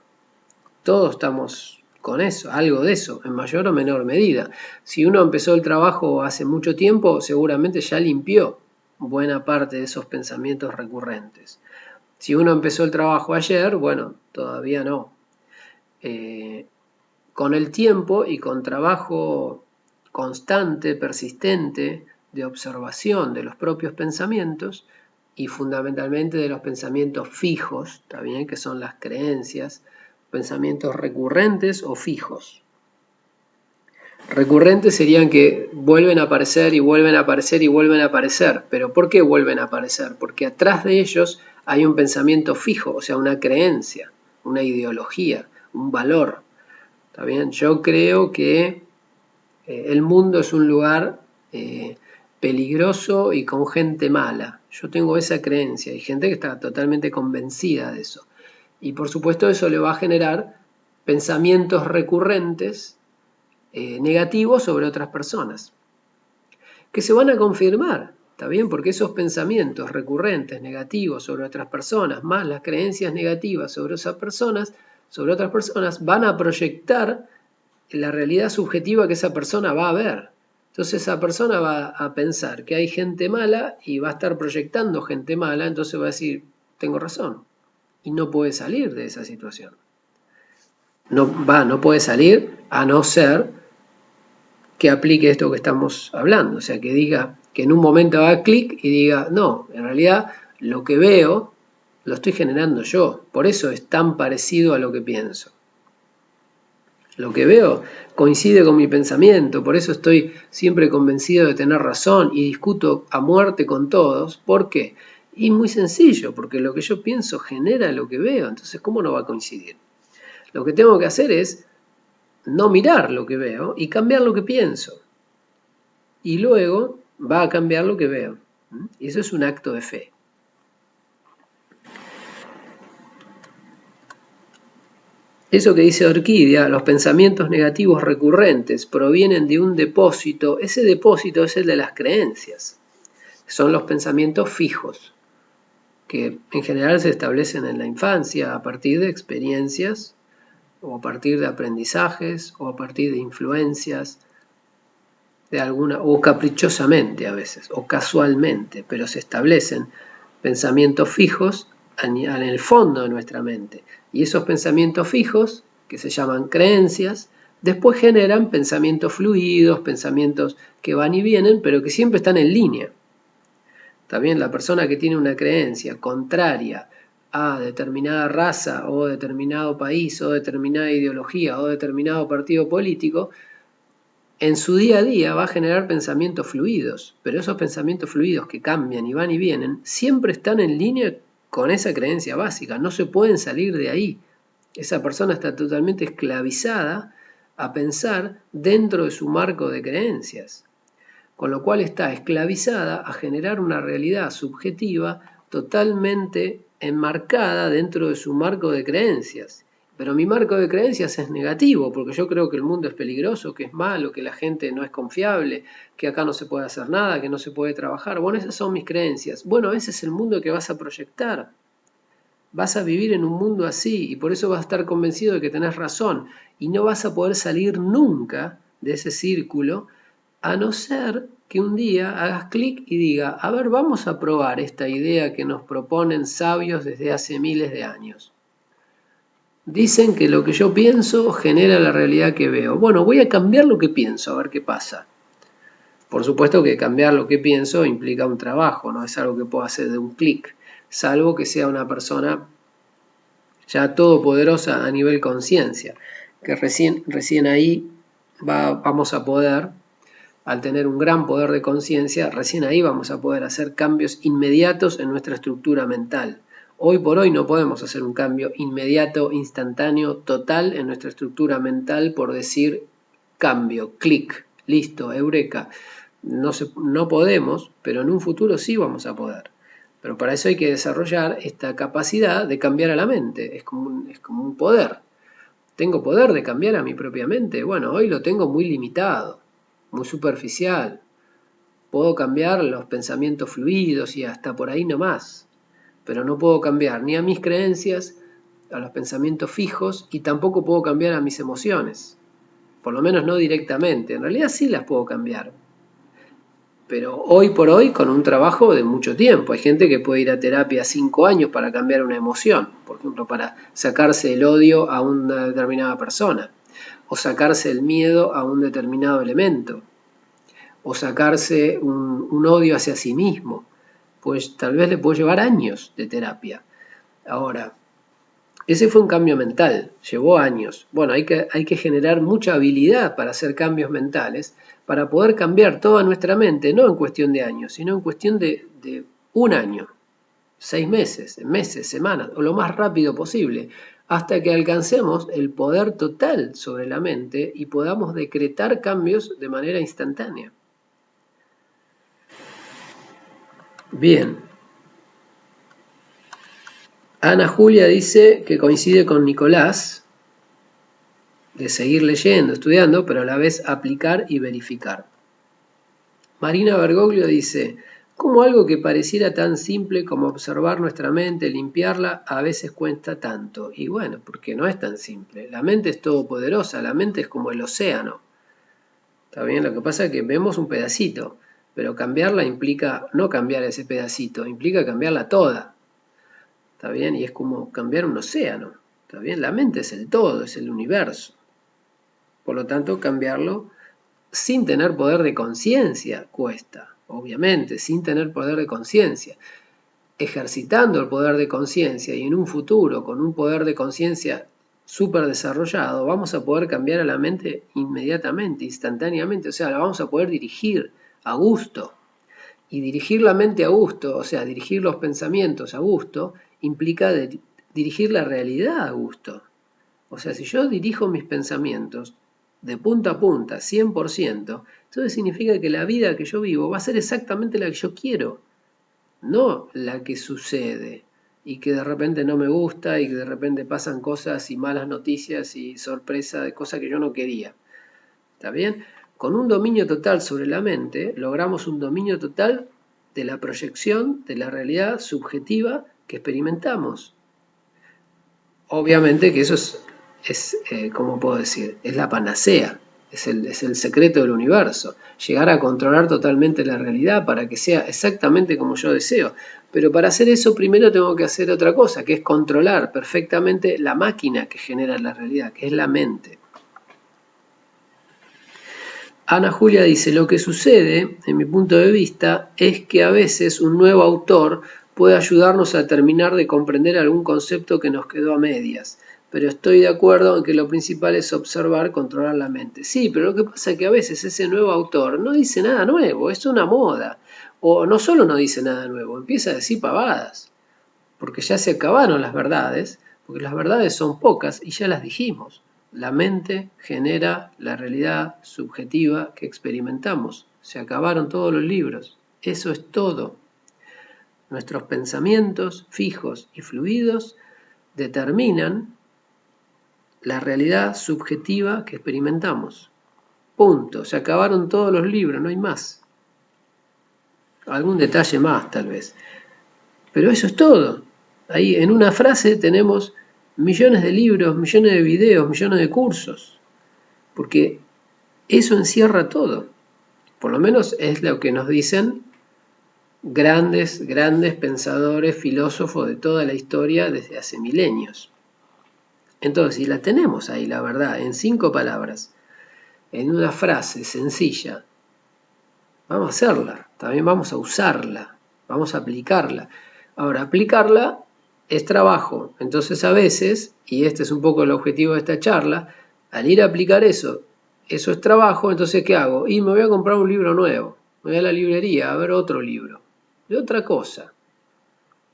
Todos estamos con eso, algo de eso, en mayor o menor medida. Si uno empezó el trabajo hace mucho tiempo, seguramente ya limpió buena parte de esos pensamientos recurrentes. Si uno empezó el trabajo ayer, bueno, todavía no. Con el tiempo y con trabajo constante, persistente, de observación de los propios pensamientos y fundamentalmente de los pensamientos fijos, también, que son las creencias, pensamientos recurrentes o fijos. Recurrentes serían que vuelven a aparecer y vuelven a aparecer y vuelven a aparecer. ¿Pero por qué vuelven a aparecer? Porque atrás de ellos hay un pensamiento fijo, o sea, una creencia, una ideología, un valor. ¿Está bien? Yo creo que el mundo es un lugar peligroso y con gente mala. Yo tengo esa creencia. Hay gente que está totalmente convencida de eso. Y por supuesto eso le va a generar pensamientos recurrentes negativos sobre otras personas, que se van a confirmar, ¿está bien? Porque esos pensamientos recurrentes negativos sobre otras personas, más las creencias negativas sobre esas personas, sobre otras personas, van a proyectar la realidad subjetiva que esa persona va a ver. Entonces esa persona va a pensar que hay gente mala y va a estar proyectando gente mala, entonces va a decir, tengo razón, y no puede salir de esa situación. No puede salir a no ser que aplique esto que estamos hablando, o sea, que diga, que en un momento haga clic y diga, no, en realidad lo que veo lo estoy generando yo, por eso es tan parecido a lo que pienso. Lo que veo coincide con mi pensamiento, por eso estoy siempre convencido de tener razón y discuto a muerte con todos. ¿Por qué? Y muy sencillo, porque lo que yo pienso genera lo que veo, entonces ¿cómo no va a coincidir? Lo que tengo que hacer es no mirar lo que veo y cambiar lo que pienso. Y luego va a cambiar lo que veo. Y eso es un acto de fe. Eso que dice Orquídea, los pensamientos negativos recurrentes provienen de un depósito. Ese depósito es el de las creencias. Son los pensamientos fijos, que en general se establecen en la infancia a partir de experiencias, o a partir de aprendizajes, o a partir de influencias, de alguna, o caprichosamente a veces, o casualmente, pero se establecen pensamientos fijos en el fondo de nuestra mente. Y esos pensamientos fijos, que se llaman creencias, después generan pensamientos fluidos, pensamientos que van y vienen, pero que siempre están en línea. También la persona que tiene una creencia contraria a determinada raza o determinado país o determinada ideología o determinado partido político, en su día a día va a generar pensamientos fluidos, pero esos pensamientos fluidos que cambian y van y vienen siempre están en línea con esa creencia básica, no se pueden salir de ahí. Esa persona está totalmente esclavizada a pensar dentro de su marco de creencias, con lo cual está esclavizada a generar una realidad subjetiva totalmente enmarcada dentro de su marco de creencias. Pero mi marco de creencias es negativo, porque yo creo que el mundo es peligroso, que es malo, que la gente no es confiable, que acá no se puede hacer nada, que no se puede trabajar. Bueno, esas son mis creencias. Bueno, ese es el mundo que vas a proyectar. Vas a vivir en un mundo así y por eso vas a estar convencido de que tenés razón y no vas a poder salir nunca de ese círculo a no ser que un día hagas clic y diga, a ver, vamos a probar esta idea que nos proponen sabios desde hace miles de años. Dicen que lo que yo pienso genera la realidad que veo. Bueno, voy a cambiar lo que pienso, a ver qué pasa. Por supuesto que cambiar lo que pienso implica un trabajo, no es algo que puedo hacer de un clic, salvo que sea una persona ya todopoderosa a nivel conciencia, que recién ahí vamos a poder, al tener un gran poder de conciencia, recién ahí vamos a poder hacer cambios inmediatos en nuestra estructura mental. Hoy por hoy no podemos hacer un cambio inmediato, instantáneo, total en nuestra estructura mental por decir cambio, clic, listo, eureka. No podemos, pero en un futuro sí vamos a poder. Pero para eso hay que desarrollar esta capacidad de cambiar a la mente. Es como un poder. ¿Tengo poder de cambiar a mi propia mente? Bueno, hoy lo tengo muy limitado, muy superficial. Puedo cambiar los pensamientos fluidos y hasta por ahí nomás. Pero no puedo cambiar ni a mis creencias, a los pensamientos fijos y tampoco puedo cambiar a mis emociones. Por lo menos no directamente. En realidad sí las puedo cambiar. Pero hoy por hoy con un trabajo de mucho tiempo. Hay gente que puede ir a terapia 5 años para cambiar una emoción, por ejemplo, para sacarse el odio a una determinada persona, o sacarse el miedo a un determinado elemento, o sacarse un odio hacia sí mismo. Pues tal vez le puede llevar años de terapia. Ahora, ese fue un cambio mental, llevó años. Bueno, hay que generar mucha habilidad para hacer cambios mentales, para poder cambiar toda nuestra mente, no en cuestión de años, sino en cuestión de un año. 6 meses, semanas, o lo más rápido posible, hasta que alcancemos el poder total sobre la mente y podamos decretar cambios de manera instantánea. Bien. Ana Julia dice que coincide con Nicolás, de seguir leyendo, estudiando, pero a la vez aplicar y verificar. Marina Bergoglio dice, ¿cómo algo que pareciera tan simple como observar nuestra mente, limpiarla, a veces cuesta tanto? Y bueno, porque no es tan simple. La mente es todopoderosa, la mente es como el océano. ¿Está bien? Lo que pasa es que vemos un pedacito, pero cambiarla implica no cambiar ese pedacito, implica cambiarla toda. ¿Está bien? Y es como cambiar un océano. ¿Está bien? La mente es el todo, es el universo. Por lo tanto, cambiarlo sin tener poder de conciencia cuesta, obviamente, sin tener poder de conciencia. Ejercitando el poder de conciencia y en un futuro con un poder de conciencia súper desarrollado, vamos a poder cambiar a la mente inmediatamente, instantáneamente, o sea, la vamos a poder dirigir a gusto. Y dirigir la mente a gusto, o sea, dirigir los pensamientos a gusto, implica dirigir la realidad a gusto. O sea, si yo dirijo mis pensamientos de punta a punta, 100%, entonces significa que la vida que yo vivo va a ser exactamente la que yo quiero, no la que sucede y que de repente no me gusta y que de repente pasan cosas y malas noticias y sorpresa de cosas que yo no quería. ¿Está bien? Con un dominio total sobre la mente, logramos un dominio total de la proyección de la realidad subjetiva que experimentamos. Obviamente que eso es ¿cómo puedo decir? Es la panacea, es el secreto del universo. Llegar a controlar totalmente la realidad para que sea exactamente como yo deseo. Pero para hacer eso primero tengo que hacer otra cosa, que es controlar perfectamente la máquina que genera la realidad, que es la mente. Ana Julia dice, lo que sucede, en mi punto de vista, es que a veces un nuevo autor puede ayudarnos a terminar de comprender algún concepto que nos quedó a medias, pero estoy de acuerdo en que lo principal es observar, controlar la mente. Sí, pero lo que pasa es que a veces ese nuevo autor no dice nada nuevo, es una moda, o no solo no dice nada nuevo, empieza a decir pavadas, porque ya se acabaron las verdades, porque las verdades son pocas y ya las dijimos. La mente genera la realidad subjetiva que experimentamos. Se acabaron todos los libros. Eso es todo. Nuestros pensamientos fijos y fluidos determinan la realidad subjetiva que experimentamos. Punto. Se acabaron todos los libros, no hay más. Algún detalle más, tal vez. Pero eso es todo. Ahí en una frase tenemos millones de libros, millones de videos, millones de cursos, porque eso encierra todo. Por lo menos es lo que nos dicen grandes pensadores, filósofos de toda la historia desde hace milenios. Entonces, si la tenemos ahí, la verdad, en 5 palabras, en una frase sencilla, vamos a hacerla, también vamos a usarla, vamos a aplicarla. Ahora, aplicarla es trabajo, entonces a veces, y este es un poco el objetivo de esta charla, al ir a aplicar eso es trabajo, entonces ¿qué hago? Y me voy a comprar un libro nuevo, me voy a la librería a ver otro libro, de otra cosa.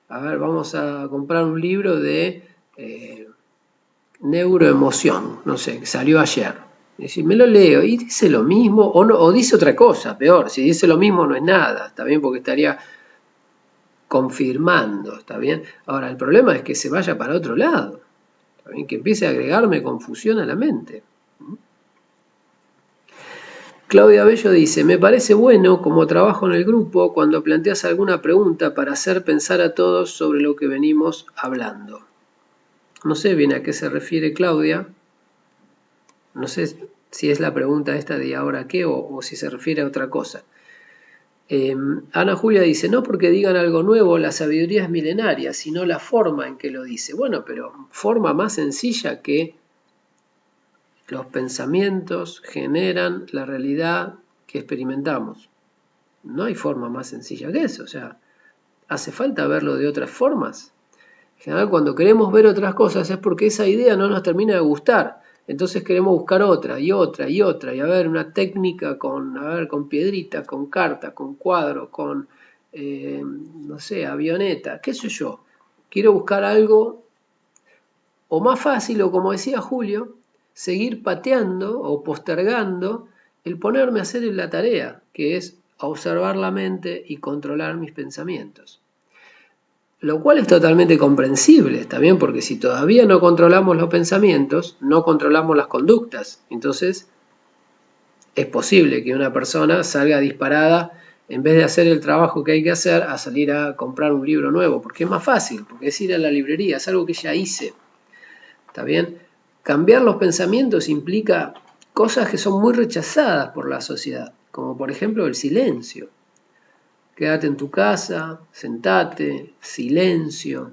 A ver, vamos a comprar un libro de neuroemoción, no sé, que salió ayer. Es decir, me lo leo y dice lo mismo, o, no, o dice otra cosa, peor, si dice lo mismo no es nada, está bien, porque estaría confirmando, ¿está bien? Ahora, el problema es que se vaya para otro lado, ¿está bien? Que empiece a agregarme confusión a la mente. Claudia Bello dice, me parece bueno como trabajo en el grupo cuando planteas alguna pregunta para hacer pensar a todos sobre lo que venimos hablando. No sé bien a qué se refiere Claudia, no sé si es la pregunta esta de ahora qué o si se refiere a otra cosa. Ana Julia dice, no porque digan algo nuevo, la sabiduría es milenaria, sino la forma en que lo dice. Bueno, pero forma más sencilla que los pensamientos generan la realidad que experimentamos. No hay forma más sencilla que eso, o sea, hace falta verlo de otras formas. En general, cuando queremos ver otras cosas es porque esa idea no nos termina de gustar. Entonces queremos buscar otra y otra y otra y a ver una técnica con piedrita, con carta, con cuadro, con no sé, avioneta, qué sé yo. Quiero buscar algo o más fácil, o como decía Julio, seguir pateando o postergando el ponerme a hacer la tarea, que es observar la mente y controlar mis pensamientos. Lo cual es totalmente comprensible, está bien, porque si todavía no controlamos los pensamientos, no controlamos las conductas. Entonces, es posible que una persona salga disparada, en vez de hacer el trabajo que hay que hacer, a salir a comprar un libro nuevo, porque es más fácil, porque es ir a la librería, es algo que ya hice. ¿Está bien? Cambiar los pensamientos implica cosas que son muy rechazadas por la sociedad, como por ejemplo el silencio. Quédate en tu casa, sentate, silencio.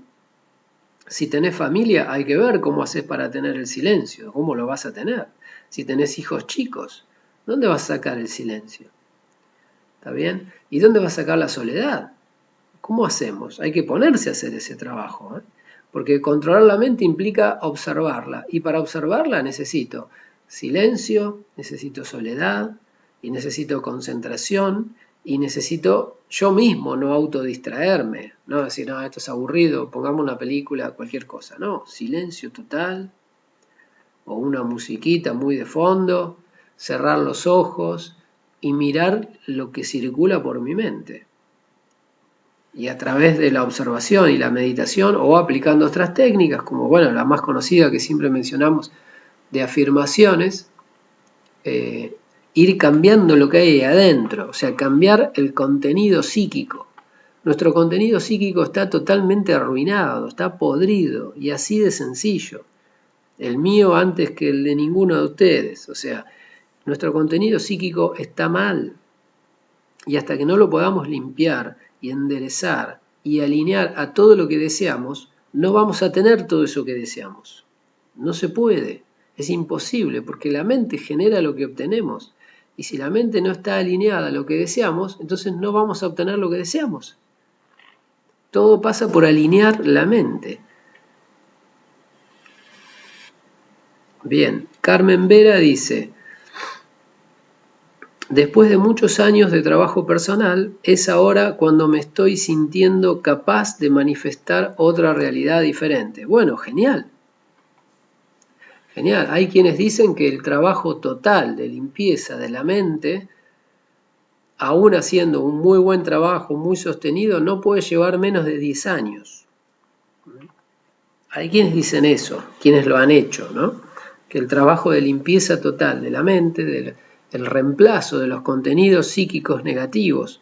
Si tenés familia, hay que ver cómo haces para tener el silencio, cómo lo vas a tener. Si tenés hijos chicos, ¿dónde vas a sacar el silencio? ¿Está bien? ¿Y dónde vas a sacar la soledad? ¿Cómo hacemos? Hay que ponerse a hacer ese trabajo, ¿eh? Porque controlar la mente implica observarla, y para observarla necesito silencio, necesito soledad, y necesito concentración, y necesito yo mismo no autodistraerme, no decir, no, esto es aburrido, pongamos una película, cualquier cosa, no, silencio total, o una musiquita muy de fondo, cerrar los ojos y mirar lo que circula por mi mente. Y a través de la observación y la meditación, o aplicando otras técnicas, como bueno, la más conocida que siempre mencionamos, de afirmaciones, ir cambiando lo que hay ahí adentro, o sea, cambiar el contenido psíquico. Nuestro contenido psíquico está totalmente arruinado, está podrido, y así de sencillo. El mío antes que el de ninguno de ustedes, o sea, nuestro contenido psíquico está mal. Y hasta que no lo podamos limpiar y enderezar y alinear a todo lo que deseamos, no vamos a tener todo eso que deseamos. No se puede, es imposible, porque la mente genera lo que obtenemos. Y si la mente no está alineada a lo que deseamos, entonces no vamos a obtener lo que deseamos. Todo pasa por alinear la mente. Bien, Carmen Vera dice, después de muchos años de trabajo personal, es ahora cuando me estoy sintiendo capaz de manifestar otra realidad diferente. Bueno, genial. Genial. Hay quienes dicen que el trabajo total de limpieza de la mente, aún haciendo un muy buen trabajo, muy sostenido, no puede llevar menos de 10 años. Hay quienes dicen eso, quienes lo han hecho, ¿no? Que el trabajo de limpieza total de la mente, el reemplazo de los contenidos psíquicos negativos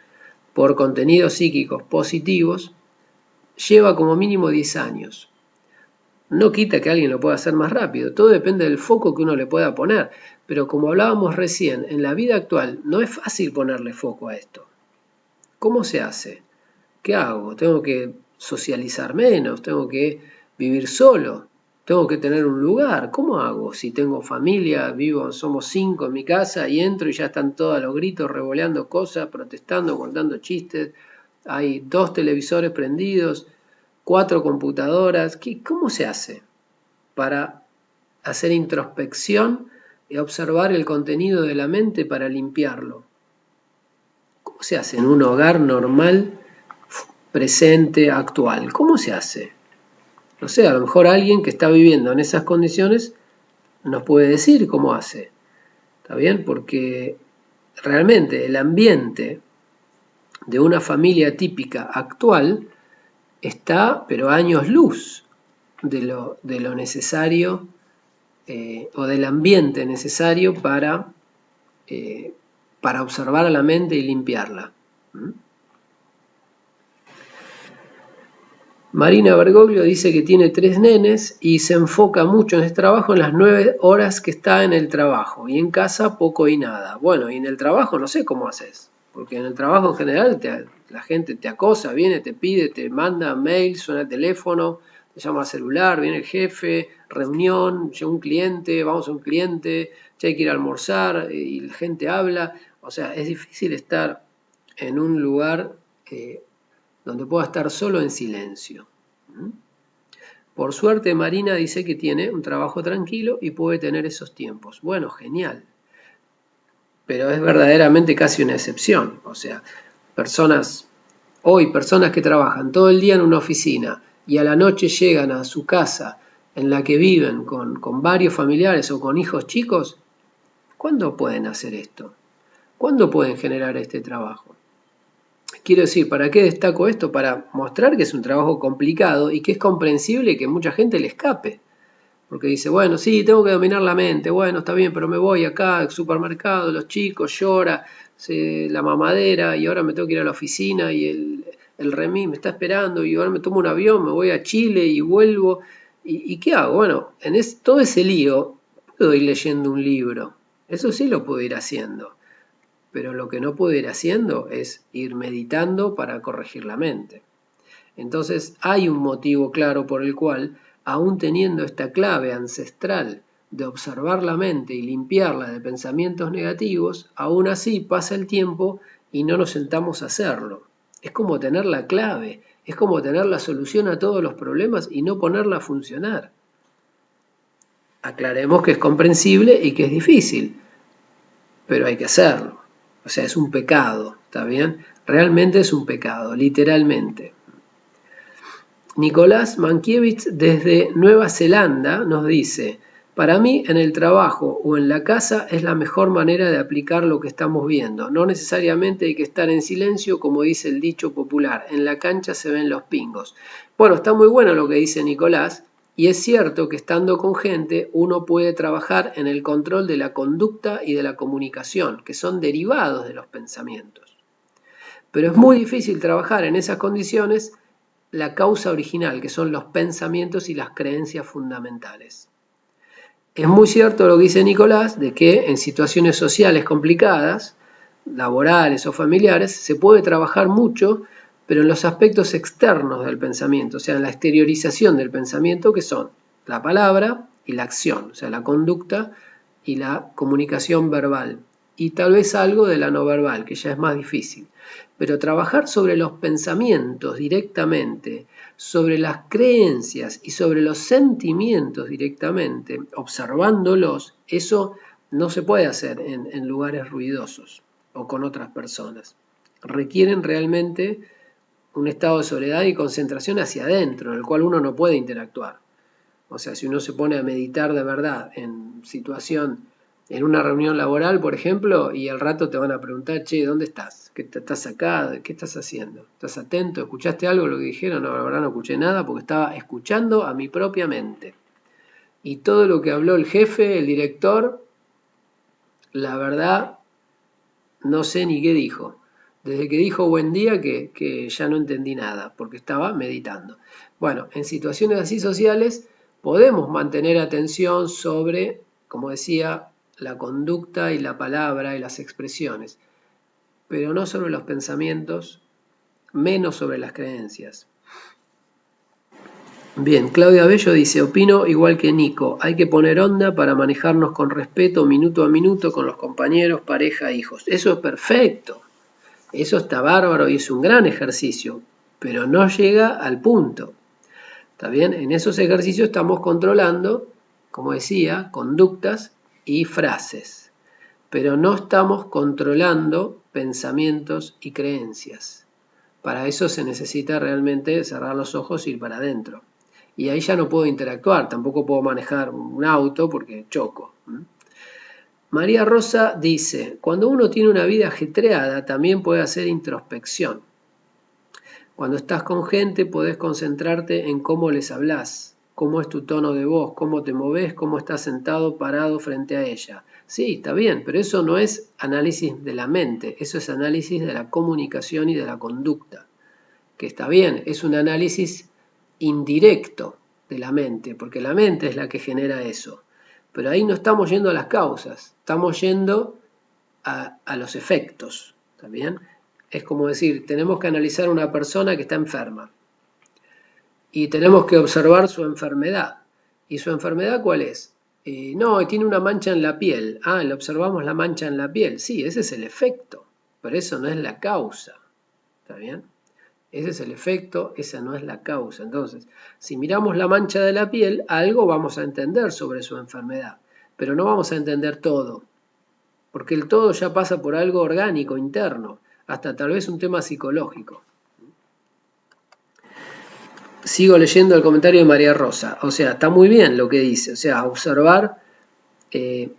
por contenidos psíquicos positivos, lleva como mínimo 10 años. No quita que alguien lo pueda hacer más rápido, todo depende del foco que uno le pueda poner, pero como hablábamos recién, en la vida actual no es fácil ponerle foco a esto. ¿Cómo se hace? ¿Qué hago? ¿Tengo que socializar menos? ¿Tengo que vivir solo? ¿Tengo que tener un lugar? ¿Cómo hago? Si tengo familia, vivo, somos 5 en mi casa y entro y ya están todos a los gritos revoleando cosas, protestando, contando chistes, hay 2 televisores prendidos, 4 computadoras. ¿Cómo se hace para hacer introspección y observar el contenido de la mente para limpiarlo? ¿Cómo se hace en un hogar normal, presente, actual? ¿Cómo se hace? No sé, a lo mejor alguien que está viviendo en esas condiciones nos puede decir cómo hace. ¿Está bien? Porque realmente el ambiente de una familia típica actual está, pero a años luz de lo necesario o del ambiente necesario para observar a la mente y limpiarla. Marina Bergoglio dice que tiene 3 nenes y se enfoca mucho en este trabajo en las 9 horas que está en el trabajo y en casa poco y nada. Bueno, y en el trabajo no sé cómo haces, porque en el trabajo en general la gente te acosa, viene, te pide, te manda mail, suena el teléfono, te llama al celular, viene el jefe, reunión, llega un cliente, vamos a un cliente, ya hay que ir a almorzar y la gente habla. O sea, es difícil estar en un lugar donde pueda estar solo en silencio. Por suerte Marina dice que tiene un trabajo tranquilo y puede tener esos tiempos. Bueno, genial. Pero es verdaderamente casi una excepción. O sea, personas Hoy personas que trabajan todo el día en una oficina y a la noche llegan a su casa en la que viven con varios familiares o con hijos chicos, ¿cuándo pueden hacer esto? ¿Cuándo pueden generar este trabajo? Quiero decir, ¿para qué destaco esto? Para mostrar que es un trabajo complicado y que es comprensible que mucha gente le escape. Porque dice, bueno, sí, tengo que dominar la mente, bueno, está bien, pero me voy acá al supermercado, los chicos, llora, la mamadera, y ahora me tengo que ir a la oficina y el remis me está esperando, y ahora me tomo un avión, me voy a Chile y vuelvo. ¿Y qué hago? Bueno, todo ese lío puedo ir leyendo un libro, eso sí lo puedo ir haciendo, pero lo que no puedo ir haciendo es ir meditando para corregir la mente. Entonces hay un motivo claro por el cual, aún teniendo esta clave ancestral de observar la mente y limpiarla de pensamientos negativos, aún así pasa el tiempo y no nos sentamos a hacerlo. Es como tener la clave, es como tener la solución a todos los problemas y no ponerla a funcionar. Aclaremos que es comprensible y que es difícil, pero hay que hacerlo. O sea, es un pecado, ¿está bien? Realmente es un pecado, literalmente. Nicolás Mankiewicz desde Nueva Zelanda nos dice, para mí en el trabajo o en la casa es la mejor manera de aplicar lo que estamos viendo. No necesariamente hay que estar en silencio como dice el dicho popular, en la cancha se ven los pingos. Bueno, está muy bueno lo que dice Nicolás y es cierto que estando con gente uno puede trabajar en el control de la conducta y de la comunicación, que son derivados de los pensamientos. Pero es muy difícil trabajar en esas condiciones la causa original, que son los pensamientos y las creencias fundamentales. Es muy cierto lo que dice Nicolás, de que en situaciones sociales complicadas, laborales o familiares, se puede trabajar mucho, pero en los aspectos externos del pensamiento, o sea, en la exteriorización del pensamiento, que son la palabra y la acción, o sea, la conducta y la comunicación verbal, y tal vez algo de la no verbal, que ya es más difícil. Pero trabajar sobre los pensamientos directamente, sobre las creencias y sobre los sentimientos directamente, observándolos, eso no se puede hacer en lugares ruidosos o con otras personas. Requieren realmente un estado de soledad y concentración hacia adentro, en el cual uno no puede interactuar. O sea, si uno se pone a meditar de verdad en una reunión laboral, por ejemplo, y al rato te van a preguntar, che, ¿dónde estás? ¿Qué estás acá? ¿Qué estás haciendo? ¿Estás atento? ¿Escuchaste algo de lo que dijeron? No, la verdad no escuché nada porque estaba escuchando a mi propia mente. Y todo lo que habló el jefe, el director, la verdad, no sé ni qué dijo. Desde que dijo buen día que ya no entendí nada, porque estaba meditando. Bueno, en situaciones así sociales podemos mantener atención sobre, como decía, la conducta y la palabra y las expresiones, pero no sobre los pensamientos, menos sobre las creencias. Bien, Claudia Bello dice, opino igual que Nico, hay que poner onda para manejarnos con respeto minuto a minuto con los compañeros, pareja, hijos. Eso es perfecto, eso está bárbaro y es un gran ejercicio, pero no llega al punto. ¿Está bien? En esos ejercicios estamos controlando, como decía, conductas y frases, pero no estamos controlando pensamientos y creencias. Para eso se necesita realmente cerrar los ojos y ir para adentro. Y ahí ya no puedo interactuar, tampoco puedo manejar un auto porque choco. María Rosa dice, cuando uno tiene una vida ajetreada también puede hacer introspección. Cuando estás con gente podés concentrarte en cómo les hablas, cómo es tu tono de voz, cómo te moves, cómo estás sentado, parado frente a ella. Sí, está bien, pero eso no es análisis de la mente, eso es análisis de la comunicación y de la conducta. Que está bien, es un análisis indirecto de la mente, porque la mente es la que genera eso. Pero ahí no estamos yendo a las causas, estamos yendo a los efectos, ¿está bien? Es como decir, tenemos que analizar a una persona que está enferma y tenemos que observar su enfermedad. ¿Y su enfermedad cuál es? No, tiene una mancha en la piel. Ah, le observamos la mancha en la piel. Sí, ese es el efecto, pero eso no es la causa, ¿está bien? Ese es el efecto, esa no es la causa. Entonces, si miramos la mancha de la piel, algo vamos a entender sobre su enfermedad, pero no vamos a entender todo, porque el todo ya pasa por algo orgánico, interno, hasta tal vez un tema psicológico. Sigo leyendo el comentario de María Rosa. O sea, está muy bien lo que dice. O sea, observar,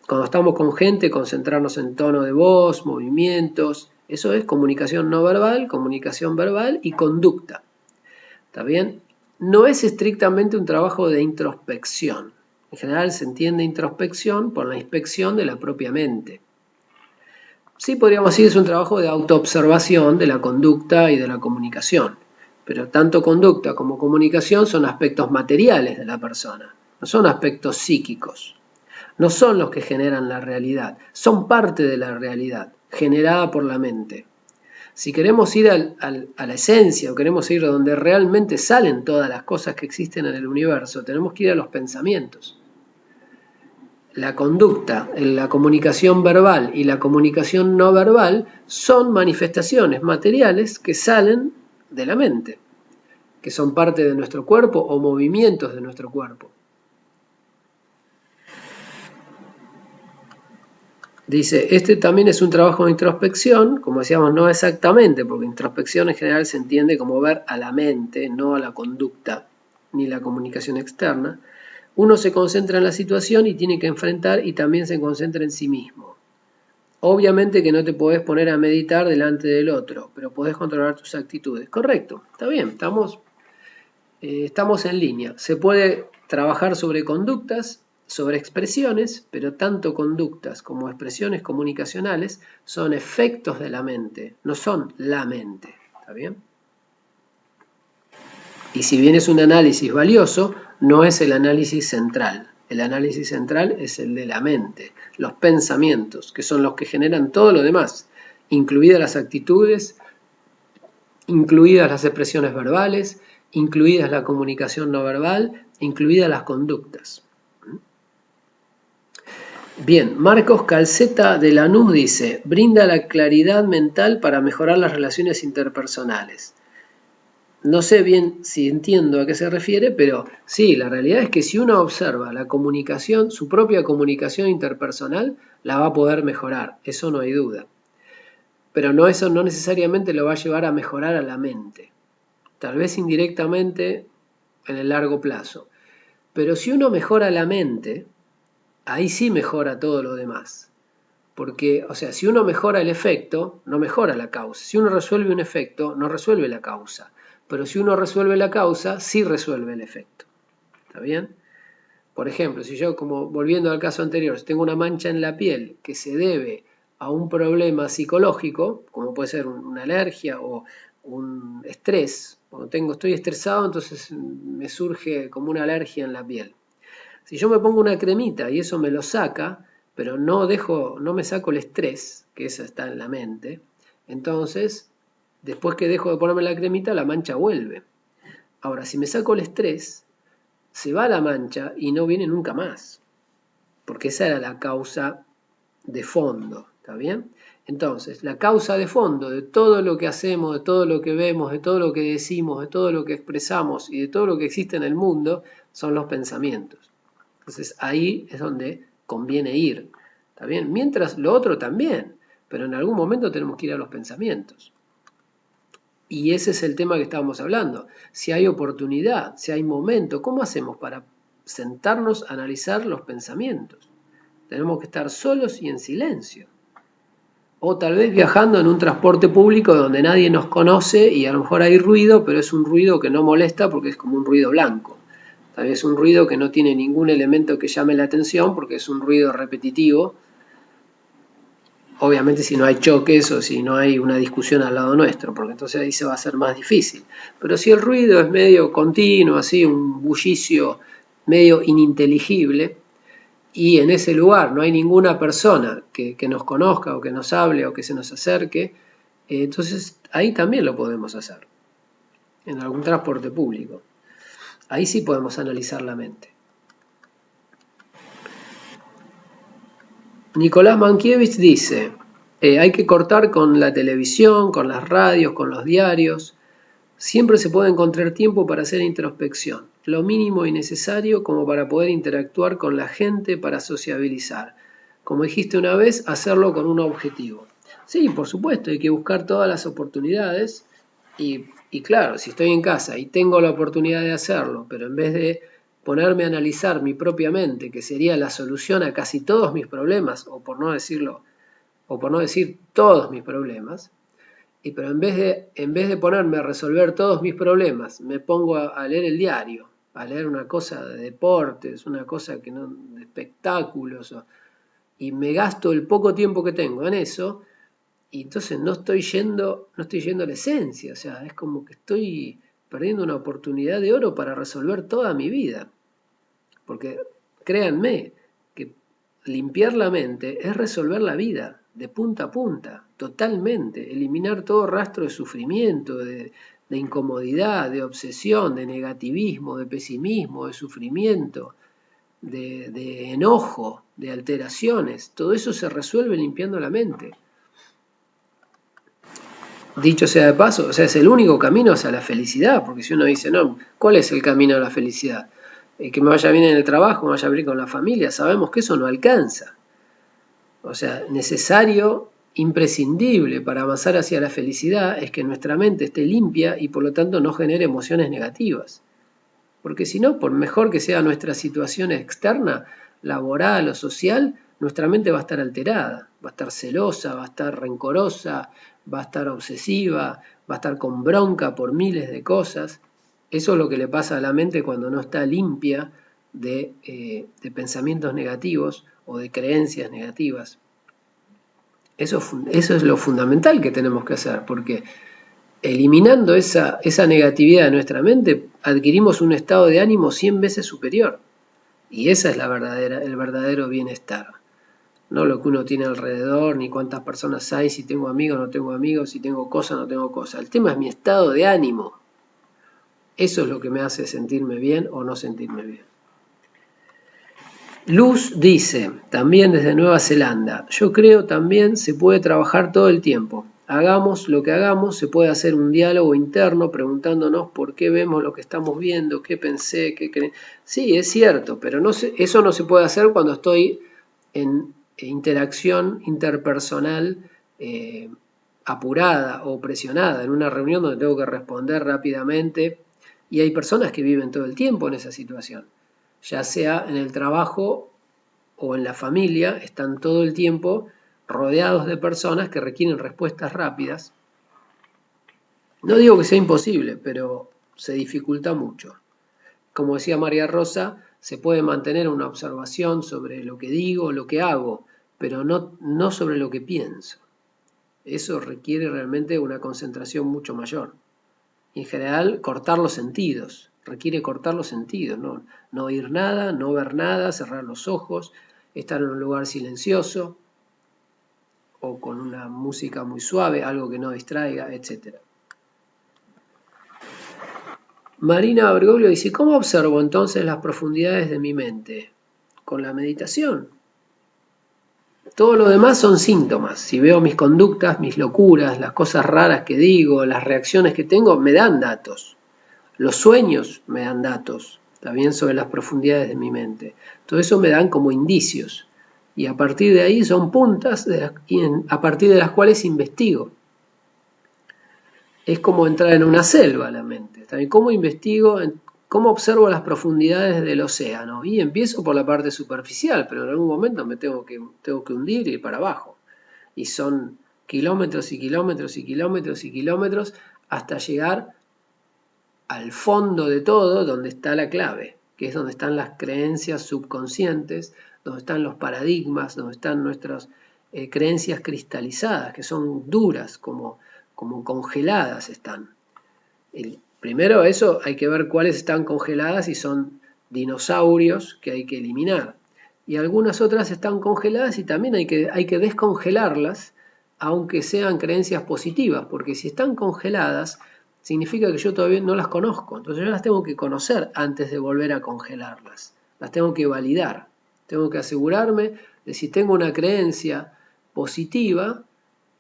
cuando estamos con gente, concentrarnos en tono de voz, movimientos. Eso es comunicación no verbal, comunicación verbal y conducta. ¿Está bien? No es estrictamente un trabajo de introspección. En general se entiende introspección por la inspección de la propia mente. Sí podríamos decir que es un trabajo de autoobservación de la conducta y de la comunicación. Pero tanto conducta como comunicación son aspectos materiales de la persona, no son aspectos psíquicos. No son los que generan la realidad, son parte de la realidad, generada por la mente. Si queremos ir a la esencia o queremos ir a donde realmente salen todas las cosas que existen en el universo, tenemos que ir a los pensamientos. La conducta, la comunicación verbal y la comunicación no verbal son manifestaciones materiales que salen de la mente, que son parte de nuestro cuerpo o movimientos de nuestro cuerpo. Dice, este también es un trabajo de introspección, como decíamos, no exactamente, porque introspección en general se entiende como ver a la mente, no a la conducta, ni la comunicación externa. Uno se concentra en la situación y tiene que enfrentar y también se concentra en sí mismo. Obviamente que no te podés poner a meditar delante del otro, pero podés controlar tus actitudes. Correcto, está bien, estamos en línea. Se puede trabajar sobre conductas, sobre expresiones, pero tanto conductas como expresiones comunicacionales son efectos de la mente, no son la mente. ¿Está bien? Y si bien es un análisis valioso, no es el análisis central. El análisis central es el de la mente, los pensamientos, que son los que generan todo lo demás, incluidas las actitudes, incluidas las expresiones verbales, incluidas la comunicación no verbal, incluidas las conductas. Bien, Marcos Calceta de Lanús dice, brinda la claridad mental para mejorar las relaciones interpersonales. No sé bien si entiendo a qué se refiere, pero sí, la realidad es que si uno observa la comunicación, su propia comunicación interpersonal, la va a poder mejorar, eso no hay duda. Pero no, eso no necesariamente lo va a llevar a mejorar a la mente. Tal vez indirectamente en el largo plazo. Pero si uno mejora la mente, ahí sí mejora todo lo demás. Porque, o sea, si uno mejora el efecto, no mejora la causa. Si uno resuelve un efecto, no resuelve la causa. Pero si uno resuelve la causa, sí resuelve el efecto. ¿Está bien? Por ejemplo, si yo, como volviendo al caso anterior, si tengo una mancha en la piel que se debe a un problema psicológico, como puede ser una alergia o un estrés, cuando estoy estresado, entonces me surge como una alergia en la piel. Si yo me pongo una cremita y eso me lo saca, pero no me saco el estrés, que eso está en la mente, entonces, después que dejo de ponerme la cremita, la mancha vuelve. Ahora, si me saco el estrés, se va la mancha y no viene nunca más, porque esa era la causa de fondo, ¿está bien? Entonces, la causa de fondo de todo lo que hacemos, de todo lo que vemos, de todo lo que decimos, de todo lo que expresamos y de todo lo que existe en el mundo, son los pensamientos. Entonces, ahí es donde conviene ir, ¿está bien? Mientras lo otro también, pero en algún momento tenemos que ir a los pensamientos. Y ese es el tema que estábamos hablando. Si hay oportunidad, si hay momento, ¿cómo hacemos para sentarnos a analizar los pensamientos? Tenemos que estar solos y en silencio. O tal vez viajando en un transporte público donde nadie nos conoce y a lo mejor hay ruido, pero es un ruido que no molesta porque es como un ruido blanco. Tal vez es un ruido que no tiene ningún elemento que llame la atención porque es un ruido repetitivo. Obviamente si no hay choques o si no hay una discusión al lado nuestro, porque entonces ahí se va a hacer más difícil. Pero si el ruido es medio continuo, así, un bullicio medio ininteligible, y en ese lugar no hay ninguna persona que nos conozca o que nos hable o que se nos acerque, entonces ahí también lo podemos hacer, en algún transporte público. Ahí sí podemos analizar la mente. Nicolás Mankiewicz dice, hay que cortar con la televisión, con las radios, con los diarios. Siempre se puede encontrar tiempo para hacer introspección, lo mínimo y necesario como para poder interactuar con la gente, para sociabilizar. Como dijiste una vez, hacerlo con un objetivo. Sí, por supuesto, hay que buscar todas las oportunidades y Y claro, si estoy en casa y tengo la oportunidad de hacerlo, pero en vez de ponerme a analizar mi propia mente, que sería la solución a casi todos mis problemas, o por no decirlo, o por no decir todos mis problemas, pero en vez de ponerme a resolver todos mis problemas, me pongo a leer el diario, a leer una cosa de deportes, una cosa que no, de espectáculos, y me gasto el poco tiempo que tengo en eso, y entonces no estoy yendo a la esencia, o sea, es como que estoy perdiendo una oportunidad de oro para resolver toda mi vida. Porque créanme que limpiar la mente es resolver la vida de punta a punta, totalmente, eliminar todo rastro de sufrimiento, de incomodidad, de obsesión, de negativismo, de pesimismo, de sufrimiento, de enojo, de alteraciones. Todo eso se resuelve limpiando la mente. Dicho sea de paso, o sea, es el único camino hacia la felicidad, porque si uno dice, no, ¿cuál es el camino a la felicidad? Que me vaya bien en el trabajo, me vaya bien con la familia, sabemos que eso no alcanza. O sea, necesario, imprescindible para avanzar hacia la felicidad es que nuestra mente esté limpia y por lo tanto no genere emociones negativas. Porque si no, por mejor que sea nuestra situación externa, laboral o social, nuestra mente va a estar alterada, va a estar celosa, va a estar rencorosa, va a estar obsesiva, va a estar con bronca por miles de cosas. Eso es lo que le pasa a la mente cuando no está limpia de pensamientos negativos o de creencias negativas. Eso es lo fundamental que tenemos que hacer, porque eliminando esa negatividad de nuestra mente, adquirimos un estado de ánimo 100 veces superior. Y esa es el verdadero bienestar. No lo que uno tiene alrededor, ni cuántas personas hay, si tengo amigos, no tengo amigos, si tengo cosas, no tengo cosas. El tema es mi estado de ánimo. Eso es lo que me hace sentirme bien o no sentirme bien. Luz dice, también desde Nueva Zelanda, yo creo también se puede trabajar todo el tiempo. Hagamos lo que hagamos, se puede hacer un diálogo interno preguntándonos por qué vemos lo que estamos viendo, qué pensé, qué creen. Sí, es cierto, pero eso no se puede hacer cuando estoy en interacción interpersonal apurada o presionada, en una reunión donde tengo que responder rápidamente. Y hay personas que viven todo el tiempo en esa situación, ya sea en el trabajo o en la familia, están todo el tiempo rodeados de personas que requieren respuestas rápidas. No digo que sea imposible, pero se dificulta mucho. Como decía María Rosa, se puede mantener una observación sobre lo que digo, lo que hago, pero no sobre lo que pienso. Eso requiere realmente una concentración mucho mayor. En general, cortar los sentidos. Requiere cortar los sentidos, no oír nada, no ver nada, cerrar los ojos, estar en un lugar silencioso o con una música muy suave, algo que no distraiga, etc. Marina Bergoglio dice, ¿cómo observo entonces las profundidades de mi mente? Con la meditación. Todo lo demás son síntomas. Si veo mis conductas, mis locuras, las cosas raras que digo, las reacciones que tengo, me dan datos. Los sueños me dan datos, también sobre las profundidades de mi mente. Todo eso me dan como indicios. Y a partir de ahí son puntas a partir de las cuales investigo. Es como entrar en una selva la mente. ¿También? ¿Cómo investigo? ¿Cómo observo las profundidades del océano? Y empiezo por la parte superficial, pero en algún momento me tengo que hundir y ir para abajo. Y son kilómetros y kilómetros y kilómetros y kilómetros hasta llegar al fondo de todo, donde está la clave, que es donde están las creencias subconscientes, donde están los paradigmas, donde están nuestras creencias cristalizadas, que son duras, como congeladas están. Primero eso hay que ver cuáles están congeladas y son dinosaurios que hay que eliminar. Y algunas otras están congeladas y también hay que descongelarlas, aunque sean creencias positivas, porque si están congeladas, significa que yo todavía no las conozco. Entonces yo las tengo que conocer antes de volver a congelarlas. Las tengo que validar. Tengo que asegurarme de si tengo una creencia positiva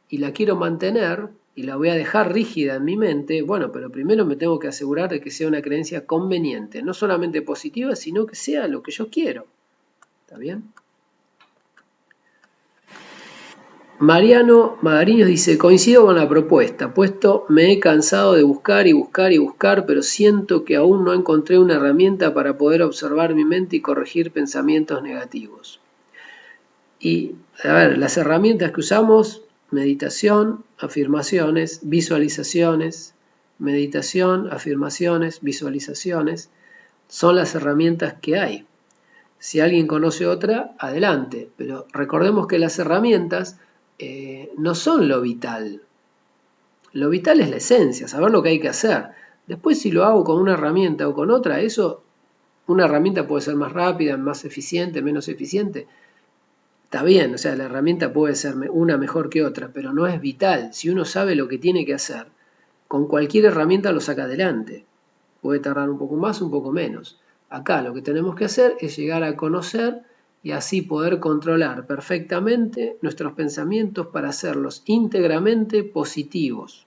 y la quiero mantener y la voy a dejar rígida en mi mente, bueno, pero primero me tengo que asegurar de que sea una creencia conveniente, no solamente positiva, sino que sea lo que yo quiero. ¿Está bien? Mariano Magariños dice, coincido con la propuesta, puesto me he cansado de buscar y buscar y buscar, pero siento que aún no encontré una herramienta para poder observar mi mente y corregir pensamientos negativos. Y, a ver, las herramientas que usamos, meditación, afirmaciones, visualizaciones, meditación, afirmaciones, visualizaciones, son las herramientas que hay. Si alguien conoce otra, adelante, pero recordemos que las herramientas no son lo vital. Lo vital es la esencia, saber lo que hay que hacer. Después si lo hago con una herramienta o con otra, eso, una herramienta puede ser más rápida, más eficiente, menos eficiente. Está bien, o sea, la herramienta puede ser una mejor que otra, pero no es vital. Si uno sabe lo que tiene que hacer, con cualquier herramienta lo saca adelante. Puede tardar un poco más, un poco menos. Acá lo que tenemos que hacer es llegar a conocer y así poder controlar perfectamente nuestros pensamientos para hacerlos íntegramente positivos.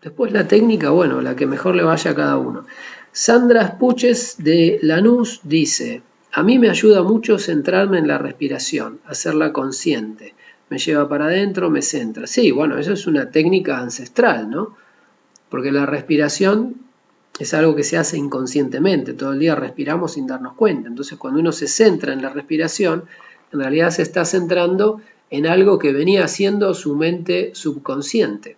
Después la técnica, bueno, la que mejor le vaya a cada uno. Sandra Puches de Lanús dice, a mí me ayuda mucho centrarme en la respiración, hacerla consciente. Me lleva para adentro, me centra. Sí, bueno, eso es una técnica ancestral, ¿no? Porque la respiración es algo que se hace inconscientemente, todo el día respiramos sin darnos cuenta. Entonces cuando uno se centra en la respiración, en realidad se está centrando en algo que venía haciendo su mente subconsciente.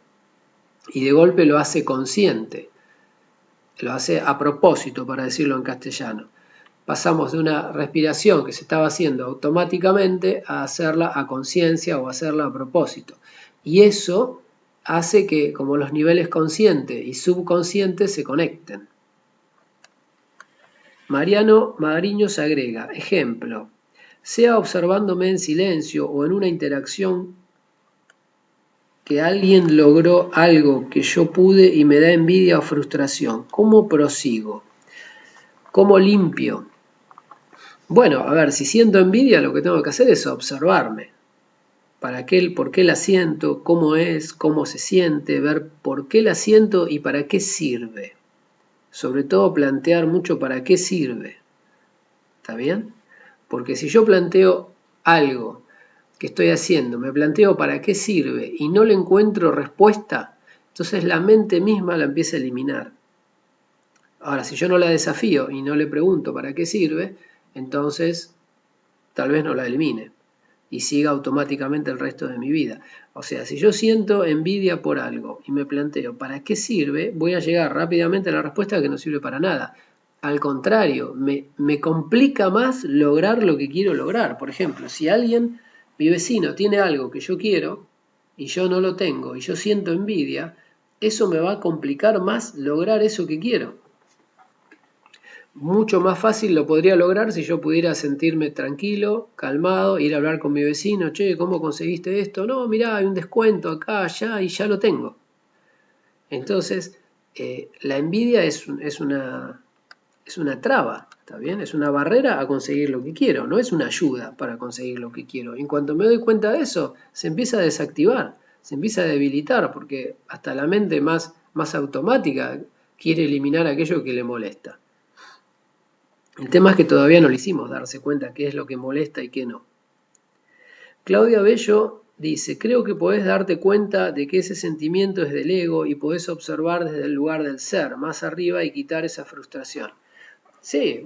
Y de golpe lo hace consciente, lo hace a propósito, para decirlo en castellano. Pasamos de una respiración que se estaba haciendo automáticamente a hacerla a conciencia o hacerla a propósito. Y eso hace que como los niveles consciente y subconsciente se conecten. Mariano Magariños agrega, ejemplo, sea observándome en silencio o en una interacción que alguien logró algo que yo pude y me da envidia o frustración. ¿Cómo prosigo? ¿Cómo limpio? Bueno, a ver, si siento envidia, lo que tengo que hacer es observarme. ¿Por qué la siento? ¿Cómo es? ¿Cómo se siente? Ver por qué la siento y para qué sirve. Sobre todo plantear mucho para qué sirve. ¿Está bien? Porque si yo planteo algo que estoy haciendo, me planteo para qué sirve y no le encuentro respuesta, entonces la mente misma la empieza a eliminar. Ahora, si yo no la desafío y no le pregunto para qué sirve, entonces tal vez no la elimine y siga automáticamente el resto de mi vida. O sea, si yo siento envidia por algo y me planteo para qué sirve, voy a llegar rápidamente a la respuesta que no sirve para nada. Al contrario, me complica más lograr lo que quiero lograr. Por ejemplo, si mi vecino tiene algo que yo quiero y yo no lo tengo y yo siento envidia, eso me va a complicar más lograr eso que quiero. Mucho más fácil lo podría lograr si yo pudiera sentirme tranquilo, calmado, ir a hablar con mi vecino, che, ¿cómo conseguiste esto? No, mirá, hay un descuento acá, allá y ya lo tengo. Entonces, la envidia es una traba, ¿está bien? Es una barrera a conseguir lo que quiero, no es una ayuda para conseguir lo que quiero. En cuanto me doy cuenta de eso, se empieza a desactivar, se empieza a debilitar, porque hasta la mente más automática quiere eliminar aquello que le molesta. El tema es que todavía no le hicimos darse cuenta qué es lo que molesta y qué no. Claudia Bello dice, creo que podés darte cuenta de que ese sentimiento es del ego y podés observar desde el lugar del ser, más arriba y quitar esa frustración. Sí,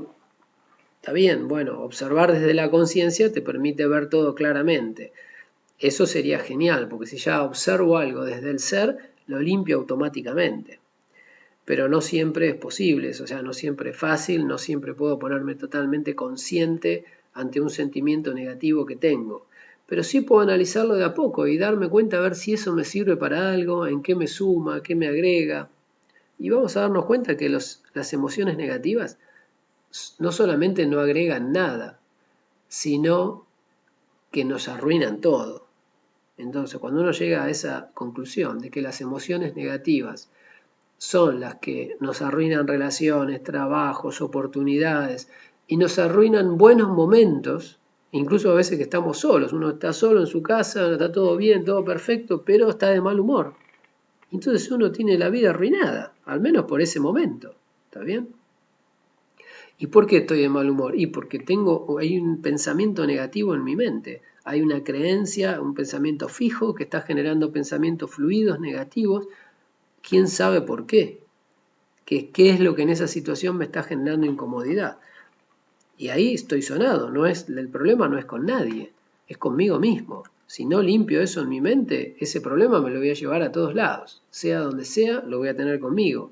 está bien, bueno, observar desde la conciencia te permite ver todo claramente. Eso sería genial, porque si ya observo algo desde el ser, lo limpio automáticamente. Pero no siempre es posible, o sea, no siempre es fácil, no siempre puedo ponerme totalmente consciente ante un sentimiento negativo que tengo. Pero sí puedo analizarlo de a poco y darme cuenta a ver si eso me sirve para algo, en qué me suma, qué me agrega. Y vamos a darnos cuenta que las emociones negativas no solamente no agregan nada, sino que nos arruinan todo. Entonces, cuando uno llega a esa conclusión de que las emociones negativas son las que nos arruinan relaciones, trabajos, oportunidades y nos arruinan buenos momentos, incluso a veces que estamos solos, uno está solo en su casa, está todo bien, todo perfecto, pero está de mal humor. Entonces uno tiene la vida arruinada, al menos por ese momento, ¿está bien? ¿Y por qué estoy de mal humor? Y porque hay un pensamiento negativo en mi mente. Hay una creencia, un pensamiento fijo que está generando pensamientos fluidos, negativos. ¿Quién sabe por qué? ¿Qué es lo que en esa situación me está generando incomodidad? Y ahí estoy sonado. El problema no es con nadie, es conmigo mismo. Si no limpio eso en mi mente, ese problema me lo voy a llevar a todos lados. Sea donde sea, lo voy a tener conmigo.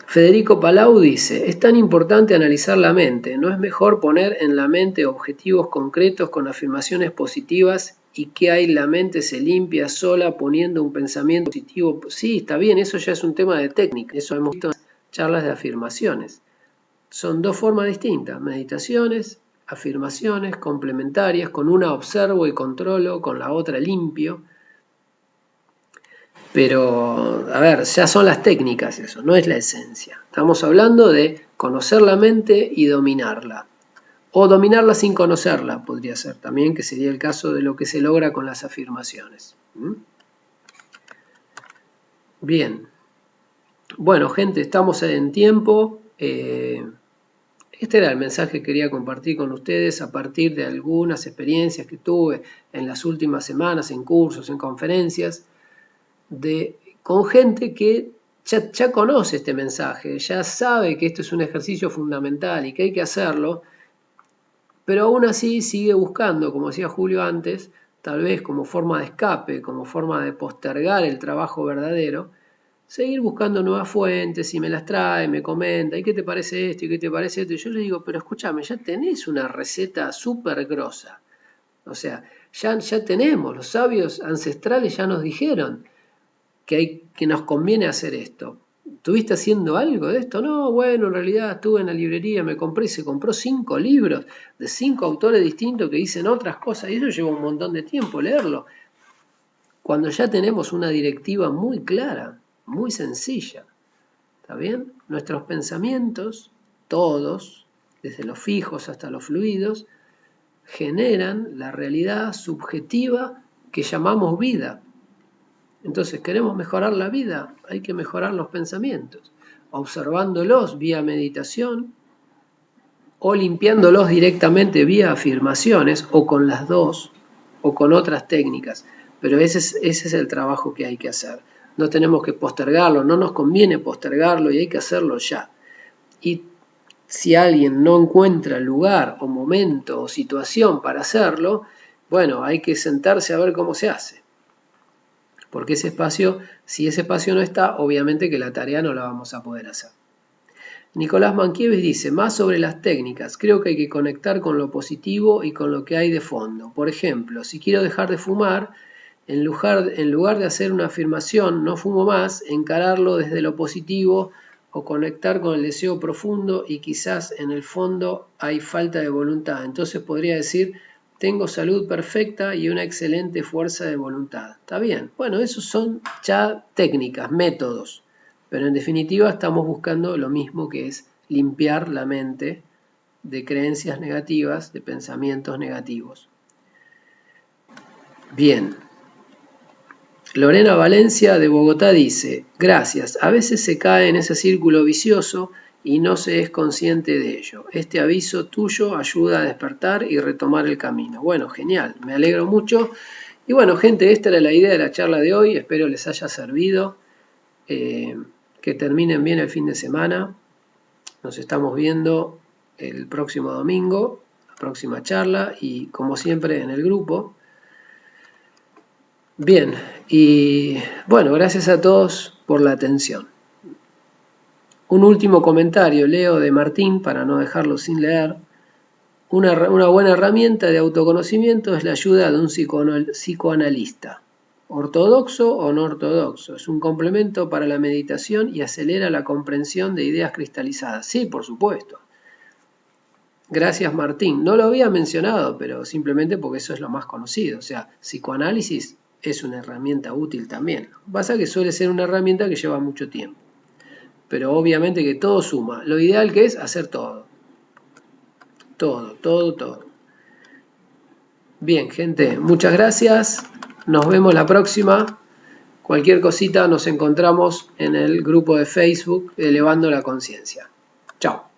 Federico Palau dice, es tan importante analizar la mente, ¿no es mejor poner en la mente objetivos concretos con afirmaciones positivas y que hay la mente se limpia sola poniendo un pensamiento positivo? Sí, está bien, eso ya es un tema de técnica, eso hemos visto en charlas de afirmaciones. Son dos formas distintas, meditaciones, afirmaciones complementarias, con una observo y controlo, con la otra limpio. Pero, a ver, ya son las técnicas eso, no es la esencia. Estamos hablando de conocer la mente y dominarla. O dominarla sin conocerla, podría ser también, que sería el caso de lo que se logra con las afirmaciones. Bien. Bueno, gente, estamos en tiempo. Este era el mensaje que quería compartir con ustedes a partir de algunas experiencias que tuve en las últimas semanas, en cursos, en conferencias, con gente que ya conoce este mensaje, ya sabe que esto es un ejercicio fundamental y que hay que hacerlo, pero aún así sigue buscando, como decía Julio antes, tal vez como forma de escape, como forma de postergar el trabajo verdadero, seguir buscando nuevas fuentes y me las trae, me comenta, ¿y qué te parece esto? ¿Y qué te parece esto? Y yo le digo, pero escúchame, ya tenés una receta súper grosa. O sea, ya tenemos, los sabios ancestrales ya nos dijeron que nos conviene hacer esto. ¿Estuviste haciendo algo de esto? No, bueno, en realidad estuve en la librería, se compró 5 libros de 5 autores distintos que dicen otras cosas y eso lleva un montón de tiempo leerlo. Cuando ya tenemos una directiva muy clara, muy sencilla, ¿está bien? Nuestros pensamientos, todos, desde los fijos hasta los fluidos, generan la realidad subjetiva que llamamos vida. Entonces, ¿queremos mejorar la vida? Hay que mejorar los pensamientos, observándolos vía meditación o limpiándolos directamente vía afirmaciones o con las dos o con otras técnicas. Pero ese es el trabajo que hay que hacer. No tenemos que postergarlo, no nos conviene postergarlo y hay que hacerlo ya. Y si alguien no encuentra lugar o momento o situación para hacerlo, bueno, hay que sentarse a ver cómo se hace. Porque si ese espacio no está, obviamente que la tarea no la vamos a poder hacer. Nicolás Mankiewicz dice, más sobre las técnicas, creo que hay que conectar con lo positivo y con lo que hay de fondo. Por ejemplo, si quiero dejar de fumar, en lugar de hacer una afirmación, no fumo más, encararlo desde lo positivo o conectar con el deseo profundo y quizás en el fondo hay falta de voluntad. Entonces podría decir, tengo salud perfecta y una excelente fuerza de voluntad. ¿Está bien? Bueno, esos son ya técnicas, métodos. Pero en definitiva estamos buscando lo mismo, que es limpiar la mente de creencias negativas, de pensamientos negativos. Bien. Lorena Valencia de Bogotá dice, gracias, a veces se cae en ese círculo vicioso y no se es consciente de ello. Este aviso tuyo ayuda a despertar y retomar el camino. Bueno, genial, me alegro mucho. Y bueno, gente, esta era la idea de la charla de hoy, espero les haya servido. Que terminen bien el fin de semana. Nos estamos viendo el próximo domingo, la próxima charla y como siempre en el grupo. Bien, y bueno, gracias a todos por la atención. Un último comentario, leo de Martín, para no dejarlo sin leer. Una buena herramienta de autoconocimiento es la ayuda de un psicoanalista. Ortodoxo o no ortodoxo, es un complemento para la meditación y acelera la comprensión de ideas cristalizadas. Sí, por supuesto. Gracias, Martín. No lo había mencionado, pero simplemente porque eso es lo más conocido. O sea, psicoanálisis es una herramienta útil también. Pasa que suele ser una herramienta que lleva mucho tiempo. Pero obviamente que todo suma. Lo ideal que es hacer todo. Todo. Bien, gente, muchas gracias. Nos vemos la próxima. Cualquier cosita nos encontramos en el grupo de Facebook Elevando la Conciencia. Chao.